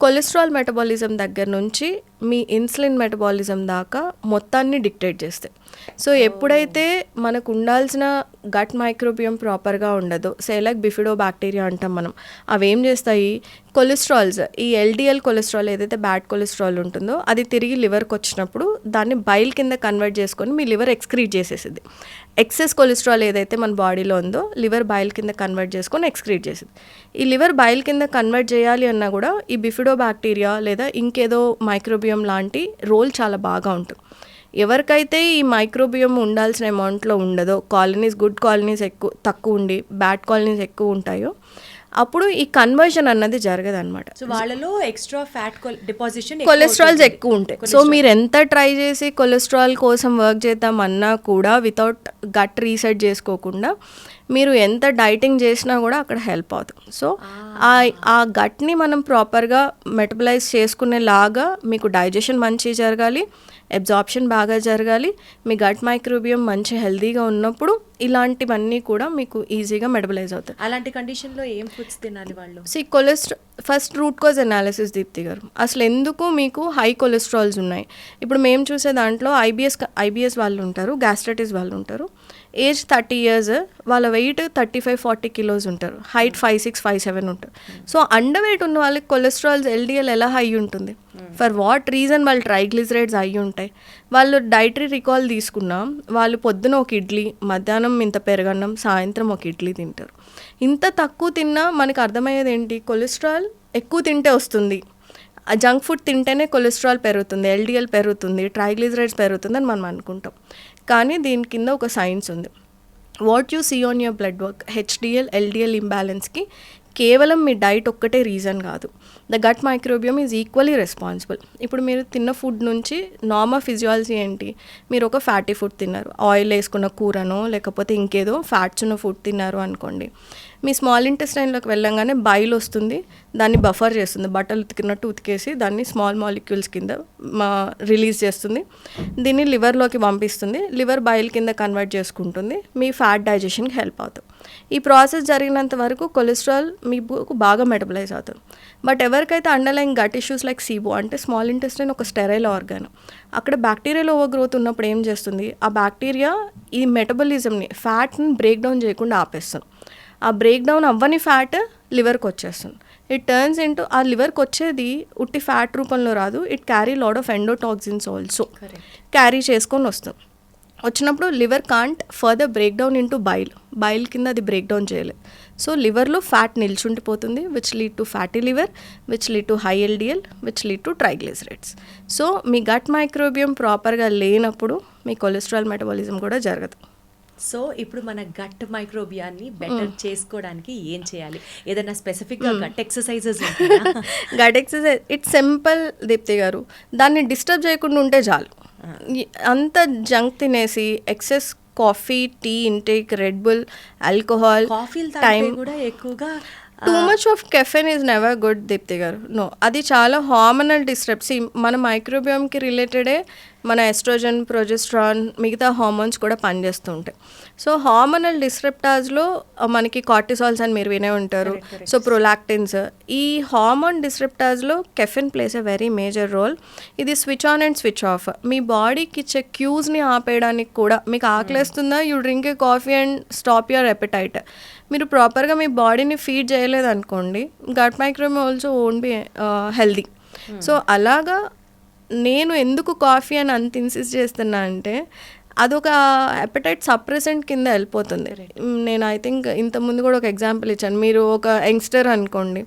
కొలెస్ట్రాల్ మెటబాలిజం దగ్గర నుంచి మీ ఇన్సులిన్ మెటబాలిజం దాకా మొత్తాన్ని డిక్టేట్ చేస్తాయి. సో ఎప్పుడైతే మనకు ఉండాల్సిన గట్ మైక్రోబియం ప్రాపర్గా ఉండదో, సే లైక్ బిఫిడో బ్యాక్టీరియా అంటాం మనం, అవి ఏం చేస్తాయి, కొలెస్ట్రాల్స్, ఈ LDL కొలెస్ట్రాల్ ఏదైతే బ్యాడ్ కొలెస్ట్రాల్ ఉంటుందో అది తిరిగి లివర్కి వచ్చినప్పుడు దాన్ని బైల్ కింద కన్వర్ట్ చేసుకొని మీ లివర్ ఎక్స్క్రీట్ చేసేసింది. ఎక్సెస్ కొలెస్ట్రాల్ ఏదైతే మన బాడీలో ఉందో లివర్ బైల్ కింద కన్వర్ట్ చేసుకొని ఎక్స్క్రీట్ చేసింది. ఈ లివర్ బైల్ కింద కన్వర్ట్ చేయాలి అన్నా కూడా ఈ బిఫిడో బ్యాక్టీరియా లేదా ఇంకేదో మైక్రోబియం లాంటి రోల్ చాలా బాగా ఉంటుంది. ఎవరికైతే ఈ మైక్రోబియోమ్ ఉండాల్సిన అమౌంట్లో ఉండదో, గుడ్ కాలనీస్ తక్కువ ఉండి బ్యాడ్ కాలనీస్ ఎక్కువ ఉంటాయో, అప్పుడు ఈ కన్వర్షన్ అన్నది జరగదన్నమాట. సో వాళ్ళలో ఎక్స్ట్రా ఫ్యాట్ డిపాజిషన్, కొలెస్ట్రాల్స్ ఎక్కువ ఉంటాయి. సో మీరు ఎంత ట్రై చేసి కొలెస్ట్రాల్ కోసం వర్క్ చేద్దామన్నా కూడా వితౌట్ గట్ రీసెట్ చేసుకోకుండా మీరు ఎంత డైటింగ్ చేసినా కూడా అక్కడ హెల్ప్ అవుతుంది. సో ఆ గట్ని మనం ప్రాపర్గా మెటబలైజ్ చేసుకునేలాగా మీకు డైజెషన్ మంచి జరగాలి, అబ్జార్ప్షన్ బాగా జరగాలి, మీ గట్ మైక్రోబియం మంచి హెల్తీగా ఉన్నప్పుడు ఇలాంటివన్నీ కూడా మీకు ఈజీగా మెటబలైజ్ అవుతాయి. అలాంటి కండిషన్లో ఏం ఫుడ్స్ తినాలి వాళ్ళు? First root cause analysis Deepthi garu, అసలు ఎందుకు మీకు హై కొలెస్ట్రాల్స్ ఉన్నాయి? ఇప్పుడు మేము చూసే దాంట్లో ఐబిఎస్ వాళ్ళు ఉంటారు, గ్యాస్ట్రైటిస్ వాళ్ళు ఉంటారు, ఏజ్ 30 years, వాళ్ళ వెయిట్ 35-40 kilos ఉంటారు, హైట్ 5'6", 5'7" ఉంటారు. సో అండర్ వెయిట్ ఉన్న వాళ్ళకి కొలెస్ట్రాల్స్ ఎల్డిఎల్ ఎలా హై ఉంటుంది? For what reason? వాళ్ళు ట్రైగ్లిజరైడ్స్ అయ్యి ఉంటాయి. వాళ్ళు డైటరీ రికాల్ తీసుకున్నా, వాళ్ళు పొద్దున ఒక ఇడ్లీ, మధ్యాహ్నం ఇంత పెరగన్నం, సాయంత్రం ఒక ఇడ్లీ తింటారు. ఇంత తక్కువ తిన్నా మనకు అర్థమయ్యేది ఏంటి? కొలెస్ట్రాల్ ఎక్కువ తింటే వస్తుంది, జంక్ ఫుడ్ తింటేనే కొలెస్ట్రాల్ పెరుగుతుంది, ఎల్డిఎల్ పెరుగుతుంది, ట్రైగ్లిజరైడ్స్ పెరుగుతుంది అని మనం అనుకుంటాం. కానీ దీని కింద ఒక సైన్స్ ఉంది. What you see on your blood work, HDL LDL ఇంబ్యాలెన్స్కి కేవలం మీ డైట్ ఒక్కటే రీజన్ కాదు. The gut microbiome is equally responsible. ఇప్పుడు మీరు తిన్న ఫుడ్ నుంచి నార్మల్ ఫిజియాలజీ ఏంటి? మీరు ఒక ఫ్యాటీ ఫుడ్ తిన్నారు, ఆయిల్ వేసుకున్న కూరనో లేకపోతే ఇంకేదో ఫ్యాట్స్ ఉన్న ఫుడ్ తిన్నారు అనుకోండి, మీ స్మాల్ ఇంటెస్టైన్లోకి వెళ్ళంగానే బైల్ వస్తుంది, దాన్ని బఫర్ చేస్తుంది, బట్టలు ఉతికినట్టు ఉతికేసి దాన్ని స్మాల్ మాలిక్యూల్స్ కింద రిలీజ్ చేస్తుంది, దీన్ని లివర్లోకి పంపిస్తుంది, లివర్ బైల్ కింద కన్వర్ట్ చేసుకుంటుంది, మీ ఫ్యాట్ డైజెషన్కి హెల్ప్ అవుతుంది. ఈ ప్రాసెస్ జరిగినంత వరకు కొలెస్ట్రాల్ మీకు బాగా మెటబలైజ్ అవుతుంది. బట్ ఎవరికైతే underline gut issues like SIBO, అంటే స్మాల్ ఇంటెస్టైన్ ఒక స్టెరైల్ ఆర్గాన్, అక్కడ బ్యాక్టీరియల్ ఓవర్ గ్రోత్ ఉన్నప్పుడు ఏం చేస్తుంది? ఆ బ్యాక్టీరియా ఈ మెటబలిజంని, ఫ్యాట్ని బ్రేక్ డౌన్ చేయకుండా ఆపేస్తుంది. ఆ బ్రేక్ డౌన్ అవ్వని ఫ్యాట్ లివర్కి వచ్చేస్తుంది. ఇట్ టర్న్స్ ఇంటూ, ఆ లివర్కి వచ్చేది ఉట్టి ఫ్యాట్ రూపంలో రాదు, it carry load of endotoxins also carry చేసుకొని వస్తుంది. వచ్చినప్పుడు liver can't further break down into bile కింద అది బ్రేక్ డౌన్ చేయలేదు. సో లివర్లో ఫ్యాట్ నిల్చుండిపోతుంది, which lead to fatty liver, which lead to high LDL, which lead to triglycerides. So మీ gut microbiome ప్రాపర్గా లేనప్పుడు మీ కొలెస్ట్రాల్ మెటబాలిజం కూడా జరగదు. సో ఇప్పుడు మన గట్ మైక్రోబియాన్ని బెటర్ చేసుకోవడానికి ఏం చేయాలి? ఏదైనా స్పెసిఫిక్గా gut exercises? Gut exercise it's simple Deepthi garu, దాన్ని డిస్టర్బ్ చేయకుండా ఉంటే చాలు. అంత జంక్ తినేసి excess coffee, tea intake, Red Bull, alcohol, time కూడా ఎక్కువగా, too much of caffeine is never good Deepthi garu. No, అది చాలా హార్మోనల్ డిస్టర్బ్స్. మన మైక్రోబియంకి రిలేటెడే మన ఎస్ట్రోజన్, ప్రొజెస్ట్రాన్, మిగతా హార్మోన్స్ కూడా పనిచేస్తూ ఉంటాయి. సో హార్మోనల్ డిస్రప్టార్స్లో మనకి కార్టిసాల్స్ అని మీరు వినే ఉంటారు, సో ప్రొలాక్టిన్స్. ఈ హార్మోన్ డిస్రప్టార్స్లో caffeine plays a very major role. ఇది switch on and switch off. మీ బాడీకి ఇచ్చే క్యూస్ని ఆపేయడానికి కూడా, మీకు ఆకలేస్తుందా, you drink a coffee and stop your appetite. మీరు ప్రాపర్గా మీ బాడీని ఫీడ్ చేయలేదనుకోండి, gut microbiome also won't be healthy. So అలాగా నేను ఎందుకు కాఫీ అని అంత ఇన్సిస్ట్ చేస్తున్నా అంటే, అదొక అపెటైట్ సప్రెసెంట్ కింద వెళ్ళిపోతుంది. నేను ఐ థింక్ ఇంతకుముందు కూడా ఒక ఎగ్జాంపుల్ ఇచ్చాను. మీరు ఒక యంగ్స్టర్ అనుకోండి,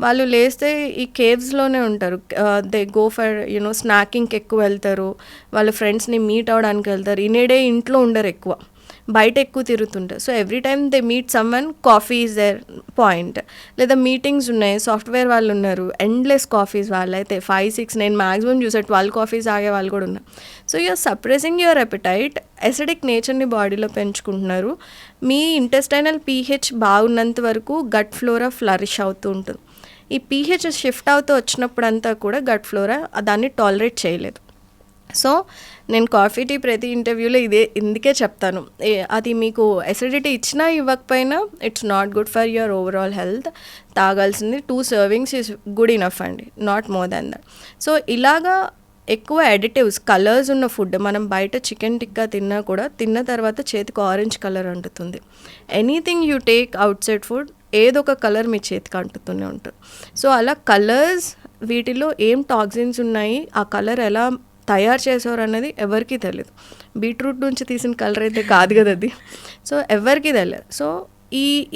వాళ్ళు లేస్తే ఈ కేవ్స్లోనే ఉంటారు, దే గో ఫర్ స్నాకింగ్కి ఎక్కువ వెళ్తారు, వాళ్ళ ఫ్రెండ్స్ని మీట్ అవ్వడానికి వెళ్తారు, ఇన్నేడే ఇంట్లో ఉండరు, ఎక్కువ బయట ఎక్కువ తిరుగుతుంటారు. So every time they meet someone, coffee is their point. లేదా మీటింగ్స్ ఉన్నాయి, సాఫ్ట్వేర్ వాళ్ళు ఉన్నారు, ఎండ్లెస్ కాఫీస్, వాళ్ళైతే 5-6, నేను మ్యాక్సిమం చూసే 12 కాఫీస్ ఆగే వాళ్ళు కూడా ఉన్నారు. So you're suppressing your appetite, acidic నేచర్ని బాడీలో పెంచుకుంటున్నారు. మీ ఇంటెస్టైనల్ pH బాగున్నంత వరకు గట్ ఫ్లోరా ఫ్లరిష్ అవుతూ ఉంటుంది. ఈ pH షిఫ్ట్ అవుతూ వచ్చినప్పుడంతా కూడా గట్ ఫ్లోరా దాన్ని టాలరేట్ చేయలేదు. సో నేను కాఫీ, టీ ప్రతి ఇంటర్వ్యూలో ఇందుకే చెప్తాను, అది మీకు ఎసిడిటీ ఇచ్చినా ఇవ్వకపోయినా it's not good for your overall health. తాగాల్సింది 2 servings ఈజ్ గుడ్ ఇనఫ్ అండి, not more than that. So ఇలాగా ఎక్కువ అడిటివ్స్, కలర్స్ ఉన్న ఫుడ్, మనం బయట చికెన్ టిక్కా తిన్నా కూడా తిన్న తర్వాత చేతికి ఆరెంజ్ కలర్ అంటుతుంది. Anything you take outside food, ఏదో ఒక కలర్ మీ చేతికి అంటుతూనే ఉంటుంది. సో అలా కలర్స్, వీటిలో ఏం టాక్సిన్స్ ఉన్నాయి, ఆ కలర్ ఎలా తయారు చేసేవారు అనేది ఎవరికీ తెలియదు. బీట్రూట్ నుంచి తీసిన కలర్ అయితే కాదు కదా అది. సో ఎవరికీ తెలియదు. సో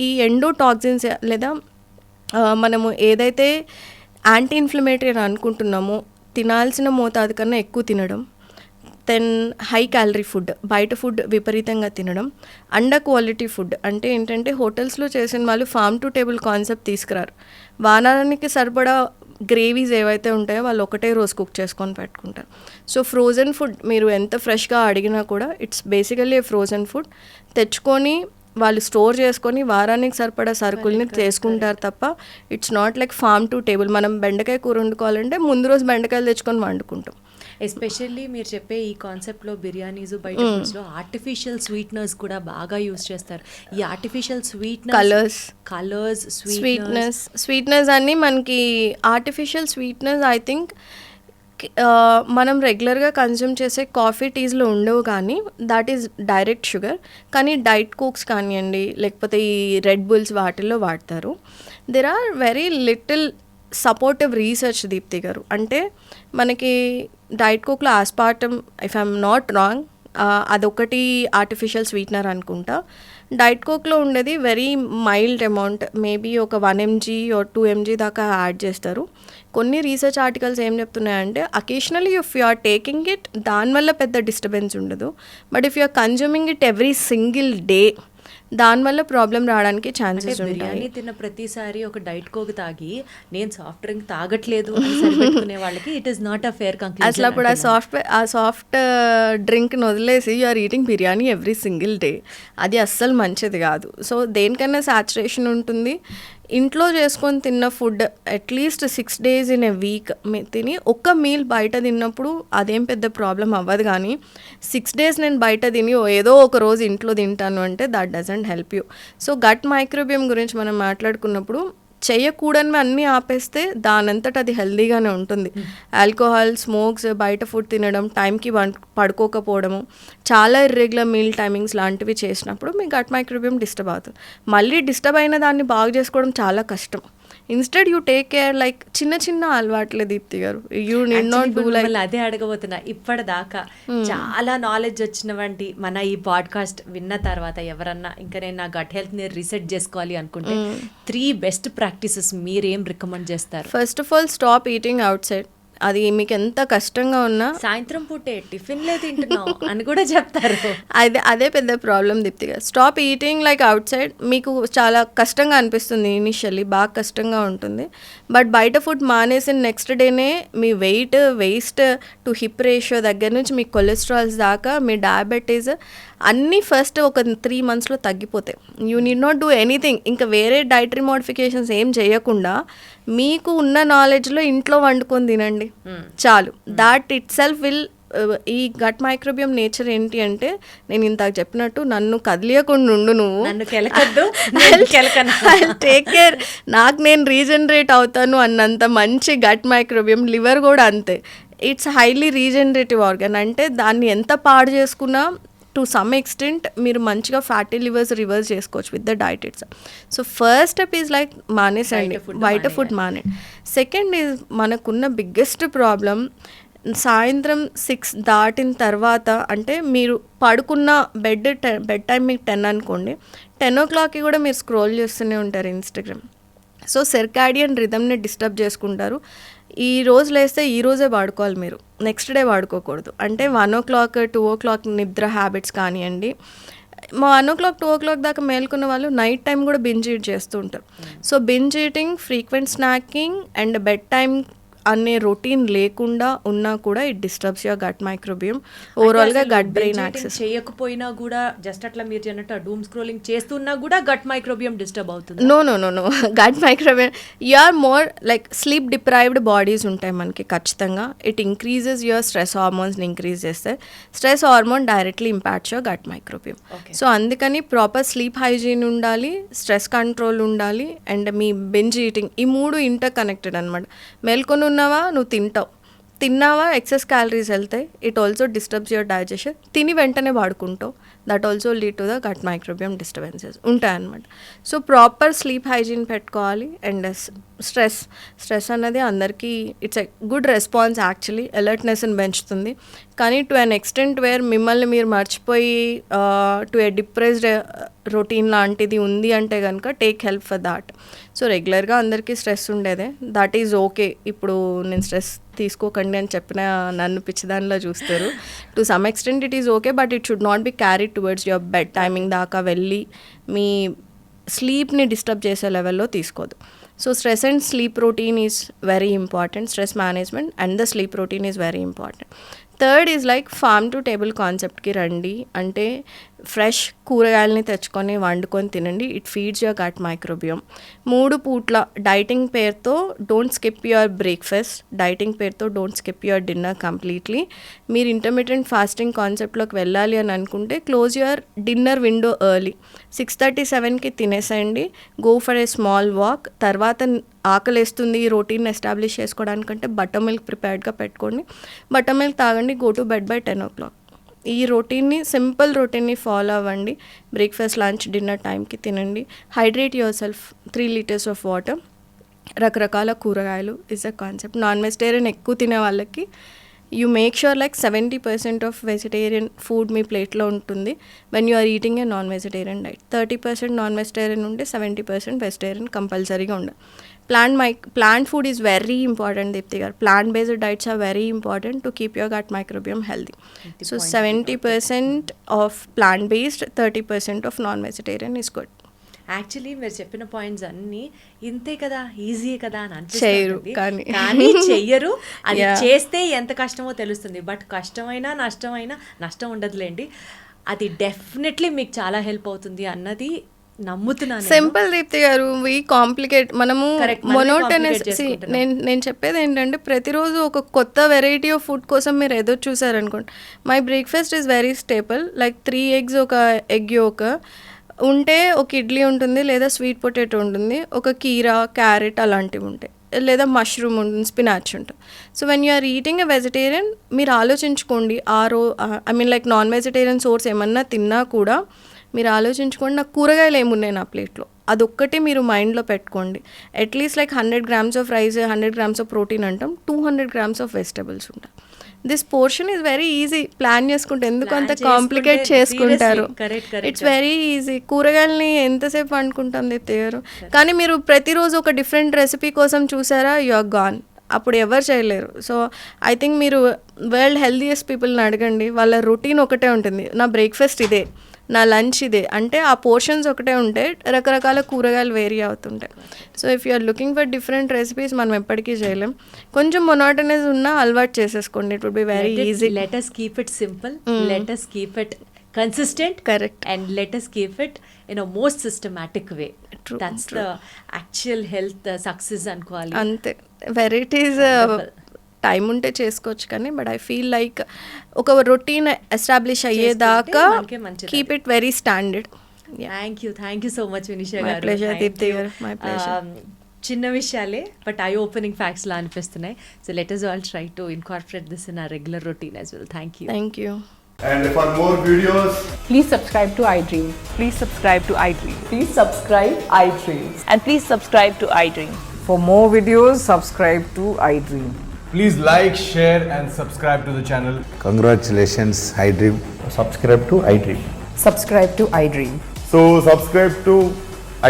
ఈ ఎండోటాక్సిన్స్, లేదా మనము ఏదైతే యాంటీ ఇన్ఫ్లమేటరీ అని అనుకుంటున్నామో, తినాల్సిన మోతాదు కన్నా ఎక్కువ తినడం, దెన్ హై క్యాలరీ ఫుడ్, బయట ఫుడ్ విపరీతంగా తినడం, అండర్ క్వాలిటీ ఫుడ్ అంటే ఏంటంటే హోటల్స్లో చేసిన వాళ్ళు ఫార్మ్ టు టేబుల్ కాన్సెప్ట్ తీసుకురారు. వారానికి సరిపడా గ్రేవీస్ ఏవైతే ఉంటాయో వాళ్ళు ఒకటే రోజు కుక్ చేసుకొని పెట్టుకుంటారు. సో ఫ్రోజన్ ఫుడ్ మీరు ఎంత ఫ్రెష్గా అడిగినా కూడా ఇట్స్ బేసికల్లీ ఫ్రోజన్ ఫుడ్ తెచ్చుకొని వాళ్ళు స్టోర్ చేసుకొని వారానికి సరిపడా సరుకుల్ని చేసుకుంటారు తప్ప it's not like farm to table. మనం బెండకాయ కూర వండుకోవాలంటే ముందు రోజు బెండకాయలు తెచ్చుకొని వండుకుంటాం. ఎస్పెషల్లీ మీరు చెప్పే ఈ కాన్సెప్ట్లో బిర్యానీస్ బయట ఫుడ్స్లో ఆర్టిఫిషియల్ స్వీట్నర్స్ కూడా బాగా యూస్ చేస్తారు. ఈ ఆర్టిఫిషియల్ కలర్స్ స్వీట్నెస్ అన్నీ మనకి ఆర్టిఫిషియల్ స్వీట్నెస్ ఐ థింక్ మనం రెగ్యులర్గా కన్జ్యూమ్ చేసే కాఫీ టీస్లో ఉండవు, కానీ దాట్ ఈస్ డైరెక్ట్ షుగర్. కానీ డైట్ కోక్స్ కానివ్వండి లేకపోతే ఈ రెడ్ బుల్స్ వాటిల్లో వాడతారు. There are very little supportive research Deepti garu. అంటే మనకి డైట్ కోక్లో aspartame, if I'm not wrong, అదొకటి ఆర్టిఫిషియల్ స్వీట్నర్ అనుకుంటా. డైట్ కోక్లో ఉండేది వెరీ మైల్డ్ అమౌంట్, మేబీ ఒక 1 mg or 2 mg దాకా యాడ్ చేస్తారు. కొన్ని రీసెర్చ్ ఆర్టికల్స్ ఏం చెప్తున్నాయంటే occasionally if you are taking it దానివల్ల పెద్ద డిస్టర్బెన్స్ ఉండదు, but if you are consuming it every single day దానివల్ల ప్రాబ్లం రావడానికి ఛాన్సెస్ ఉంటాయి. బిర్యానీ తిన్న ప్రతిసారి ఒక డైట్ కోక్ తాగి నేను సాఫ్ట్ డ్రింక్ తాగట్లేదు అని సరిపెట్టుకునే వాళ్ళకి it is not a fair conclusion. అసలు అప్పుడు ఆ సాఫ్ట్ డ్రింక్ని వదిలేసి you are eating biryani every single day, అది అస్సలు మంచిది కాదు. సో దేనికన్నా సాచురేషన్ ఉంటుంది. ఇంట్లో చేసుకొని తిన్న food at least 6 days in a week తిని ఒక్క మీల్ బయట తిన్నప్పుడు అదేం పెద్ద ప్రాబ్లం అవ్వదు. కానీ 6 days నేను బయట తిని ఏదో ఒక రోజు ఇంట్లో తింటాను అంటే that doesn't help you. So gut microbiome గురించి మనం మాట్లాడుకున్నప్పుడు చేయకూడనివి అన్నీ ఆపేస్తే దానంతట అది హెల్దీగానే ఉంటుంది. ఆల్కహాల్, స్మోక్స్, బయట ఫుడ్ తినడం, టైంకి పడుకోకపోవడము, చాలా ఇర్రెగ్యులర్ మీల్ టైమింగ్స్ లాంటివి చేసినప్పుడు మీ గట్ మైక్రోబియం డిస్టర్బ్ అవుతుంది. మళ్ళీ డిస్టర్బ్ అయిన దాన్ని బాగు చేసుకోవడం చాలా కష్టం. Instead you take care like చిన్న చిన్న అలవాట్లే దీప్తి గారు. You need not do like. అదే అడగబోతున్నా. ఇప్పటిదాకా చాలా నాలెడ్జ్ వచ్చినవంటి మన ఈ పాడ్కాస్ట్ విన్న తర్వాత ఎవరన్నా ఇంకా నేను నా గట్ హెల్త్ ని రీసెట్ చేసుకోవాలి అనుకుంటే 3 బెస్ట్ ప్రాక్టీసెస్ మీరేం రికమెండ్ చేస్తారు? First of all stop eating out side. అది మీకు ఎంత కష్టంగా ఉన్నా సాయంత్రం పూటే టిఫిన్లే తింటున్నాం అని కూడా చెప్తారు. అదే పెద్ద ప్రాబ్లం దీప్తిగా. Stop eating like outside. మీకు చాలా కష్టంగా అనిపిస్తుంది ఇనిషియల్లీ, బాగా కష్టంగా ఉంటుంది. బట్ బయట ఫుడ్ మానేసిన నెక్స్ట్ డేనే మీ వేస్ట్ టు హిప్ రేషియో దగ్గర నుంచి మీ కొలెస్ట్రాల్స్ దాకా మీ డయాబెటీస్ అన్నీ ఫస్ట్ ఒక 3 monthsలో తగ్గిపోతాయి. You need not do anything. ఇంకా వేరే డైటరీ మోడిఫికేషన్స్ ఏం చేయకుండా మీకు ఉన్న నాలెడ్జ్లో ఇంట్లో వండుకొని తినండి చాలు. That it self will. ఈ గట్ మైక్రోబియం నేచర్ ఏంటి అంటే నేను ఇందాక చెప్పినట్టు నన్ను కదిలియకుండా ఉండు, నువ్వు టేక్ కేర్, నాకు నేను రీజనరేట్ అవుతాను అన్నంత మంచి గట్ మైక్రోబియం. లివర్ కూడా అంతే, ఇట్స్ హైలీ రీజనరేటివ్ ఆర్గన్. అంటే దాన్ని ఎంత పాడు చేసుకున్నా టు సమ్ ఎక్స్టెంట్ మీరు మంచిగా ఫ్యాటీ లివర్స్ రివర్స్ చేసుకోవచ్చు with the diet it's. So first step is like మానేసండి, బయట ఫుడ్ మానేయండి. సెకండ్ ఈజ్ మనకున్న బిగ్గెస్ట్ ప్రాబ్లం సాయంత్రం 6 దాటిన తర్వాత, అంటే మీరు పడుకున్న బెడ్ టైం మీకు 10 అనుకోండి, 10 o'clockకి కూడా మీరు స్క్రోల్ చేస్తూనే ఉంటారు ఇన్స్టాగ్రామ్. సో సెర్కాడియన్ రిథమ్ని డిస్టర్బ్ చేసుకుంటారు. ఈ రోజు లేస్తే ఈ రోజే వాడుకోవాలి మీరు, నెక్స్ట్ డే వాడుకోకూడదు. అంటే 1 o'clock 2 o'clock నిద్ర హ్యాబిట్స్ కానివ్వండి. 1 o'clock 2 o'clock దాకా మేల్కొన్న వాళ్ళు నైట్ టైం కూడా బింజ్ ఈట్ చేస్తూ ఉంటారు. So binge eating, frequent snacking and bed time అనే రొటీన్ లేకుండా ఉన్నా కూడా it disturbs your gut microbiome. ఓవరాల్గా గట్ బ్రెయిన్ యాక్సెస్ చేయకపోయినా కూడా జస్ట్ అట్లా మీరు అన్నట్టు డూమ్ స్క్రోలింగ్ చేస్తున్నా కూడా గట్ మైక్రోబియం డిస్టర్బ్ అవుతుంది. No gut microbiome you are more like sleep deprived bodies ఉంటాయి మనకి ఖచ్చితంగా. ఇట్ ఇంక్రీజెస్ యువర్ స్ట్రెస్ హార్మోన్స్ని ఇంక్రీజ్ చేస్తే stress hormone directly impacts your gut microbiome. So అందుకని ప్రాపర్ స్లీప్ హైజీన్ ఉండాలి, స్ట్రెస్ కంట్రోల్ ఉండాలి and మీ బింజ్ ఈటింగ్, ఈ 3 ఇంటర్ కనెక్టెడ్ అనమాట. మేల్కొని ఉన్నావా నువ్వు తిన్నావా ఎక్సెస్ క్యాలరీస్ వెళ్తాయి, it also disturbs your digestion. తిని వెంటనే వాడుకుంటావు, that also lead to the gut microbiome disturbances ఉంటాయన్నమాట. సో ప్రాపర్ స్లీప్ హైజీన్ పెట్టుకోవాలి. అండ్ స్ట్రెస్ అన్నది అందరికీ it's a good response actually, అలర్ట్నెస్ని పెంచుతుంది. కానీ టు అన్ ఎక్స్టెంట్ వేర్ మిమ్మల్ని మీరు మర్చిపోయి టు ఏ డిప్రెస్డ్ రొటీన్ లాంటిది ఉంది అంటే కనుక take help for that. So రెగ్యులర్గా అందరికీ స్ట్రెస్ ఉండేదే, దట్ ఈజ్ ఓకే. ఇప్పుడు నేను స్ట్రెస్ తీసుకోకండి అని చెప్పిన నన్ను పిచ్చిదానిలో చూస్తారు. To some extent it is okay, but it should not be carried towards your bed timing దాకా వెళ్ళి మీ స్లీప్ని డిస్టర్బ్ చేసే లెవెల్లో తీసుకోదు. So stress and sleep routine is very important. Stress management and the sleep routine is very important. Third is like farm to table కాన్సెప్ట్కి రండి. అంటే ఫ్రెష్ కూరగాయలని తెచ్చుకొని వండుకొని తినండి. It feeds your gut microbiome. 3 పూట్ల డైటింగ్ పేరుతో don't skip your breakfast, dieting పేరుతో don't skip your dinner completely. మీరు ఇంటర్మీడియట్ ఫాస్టింగ్ కాన్సెప్ట్లోకి వెళ్ళాలి అని అనుకుంటే close your dinner window early. 6:37కి తినేసేయండి. Go for a small walk. తర్వాత ఆకలేస్తుంది ఈ రొటీన్ ఎస్టాబ్లిష్ చేసుకోవడానికంటే బటర్ మిల్క్ ప్రిపేర్డ్గా పెట్టుకోండి. బటర్ మిల్క్ తాగండి. Go to bed by 10 o'clock. ఈ రొటీన్ని, సింపుల్ రొటీన్ని ఫాలో అవ్వండి. బ్రేక్ఫాస్ట్, లంచ్, డిన్నర్ టైంకి తినండి. Hydrate your 3 liters of water. రకరకాల కూరగాయలు is a concept. Non vegetarian ఎక్కువ తినే వాళ్ళకి you make sure like 70% of vegetarian food మీ ప్లేట్లో ఉంటుంది when you are eating a non vegetarian diet. 30% non vegetarian ఉంటే 70% వెజిటేరియన్ కంపల్సరీగా ఉండాలి. Plant food is very important, Deepti garu. Plant-based diets are very important to keep your gut microbiome healthy. So 70% of plant-based, 30% of non-vegetarian is good. Actually మీరు చెప్పిన points అన్నీ ఇంతే కదా, easy కదా అని చేయరు, అనిపిస్తుంది, కానీ చెయ్యరు. అది చేస్తే ఎంత కష్టమో తెలుస్తుంది. బట్ కష్టమైనా నష్టం ఉండదులేండి. అది డెఫినెట్లీ మీకు చాలా హెల్ప్ అవుతుంది అన్నది నమ్ముతున్నాను. సింపుల్ దీప్తి గారు, వీ కాంప్లికేట్, మనము మొనోటనస్. నేను చెప్పేది ఏంటంటే ప్రతిరోజు ఒక కొత్త వెరైటీ ఆఫ్ ఫుడ్ కోసం మీరు ఎదురు చూసారనుకోండి. My breakfast is very stable, like 3 eggs, ఒక ఎగ్ యోక్ ఉంటే, ఒక ఇడ్లీ ఉంటుంది, లేదా స్వీట్ పొటాటో ఉంటుంది, ఒక కీరా, క్యారెట్ అలాంటివి ఉంటాయి, లేదా మష్రూమ్ ఉంటుంది, స్పినాచ్ ఉంటుంది. So when you are eating a vegetarian, మీరు ఆలోచించుకోండి లైక్ నాన్ వెజిటేరియన్ సోర్స్ ఏమన్నా తిన్నా కూడా మీరు ఆలోచించుకోండి, నాకు కూరగాయలు ఏమున్నాయి నా ప్లేట్లో, అదొక్కటి మీరు మైండ్లో పెట్టుకోండి. At least like 100 grams of rice, 100 grams of protein అంటాం, 200 grams ఆఫ్ వెజిటబుల్స్ ఉంటాయి. This portion is very easy. Plan చేసుకుంటే ఎందుకు అంత కాంప్లికేట్ చేసుకుంటారు? It's very easy. కూరగాయలని ఎంతసేపు వండుకుంటాం దీప్తి గారు? కానీ మీరు ప్రతిరోజు ఒక డిఫరెంట్ రెసిపీ కోసం చూసారా, యు ఆర్ గాన్. అప్పుడు ఎవరు చేయలేరు. సో ఐ థింక్ మీరు వరల్డ్ హెల్దీయెస్ట్ పీపుల్ని అడగండి, వాళ్ళ రొటీన్ ఒకటే ఉంటుంది. నా బ్రేక్ఫాస్ట్ ఇదే, నా లంచ్ ఇదే అంటే ఆ పోర్షన్స్ ఒకటే ఉంటాయి, రకరకాల కూరగాయలు వేరీ అవుతుంటాయి. So if you're looking for different recipes మనం ఎప్పటికీ చేయలేం. కొంచెం మొనోటనస్ ఉన్నా అలవాటు చేసేసుకోండి. It would be very easy. Let us keep it simple, let us keep it consistent, correct, and let us keep it in a most systematic way. That's the actual health success అనుకోవాలి. అంతే. Varieties time ఉంటే చేసుకోవచ్చు, కానీ but I feel like ఒక routine establish అయ్యేదాకా keep it very standard. Thank you so much Vinisha గారు. My pleasure Deepti గారు, my pleasure. చిన్న విషయాలే బట్ ఐ ఓపెనింగ్ ఫ్యాక్ట్స్ లా అనిపిస్తున్నాయి. So let us all try to incorporate this in our regular routine as well. Thank you. And for more videos, please subscribe to iDream. Please subscribe to iDream. Please subscribe iDream. And please subscribe to iDream. For more videos, subscribe to iDream. please like, share and subscribe to the channel. Congratulations, iDream. Subscribe to iDream. Subscribe to iDream. So subscribe to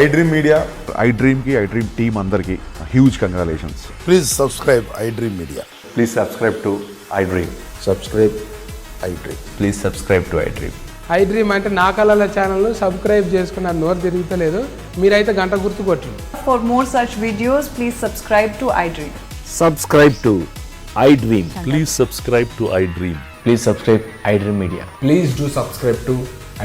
iDream Media. iDream ki iDream team andarki huge congratulations. Please subscribe iDream Media. Please subscribe to iDream. Subscribe iDream. Please subscribe to iDream. iDream అంటే నా కళల channel subscribe చేసుకున్న నోరు తిరుగుతలేదు, మీరైతే గంట గుర్తు కొట్టండి. For more such videos, please subscribe to iDream. Subscribe to iDream. Please subscribe to iDream. Please subscribe iDream Media. Please do subscribe to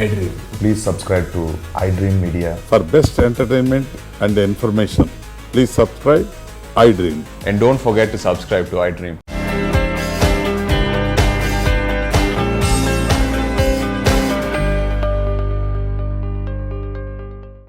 iDream. Please subscribe to iDream Media. For best entertainment and information, please subscribe iDream. And don't forget to subscribe to iDream.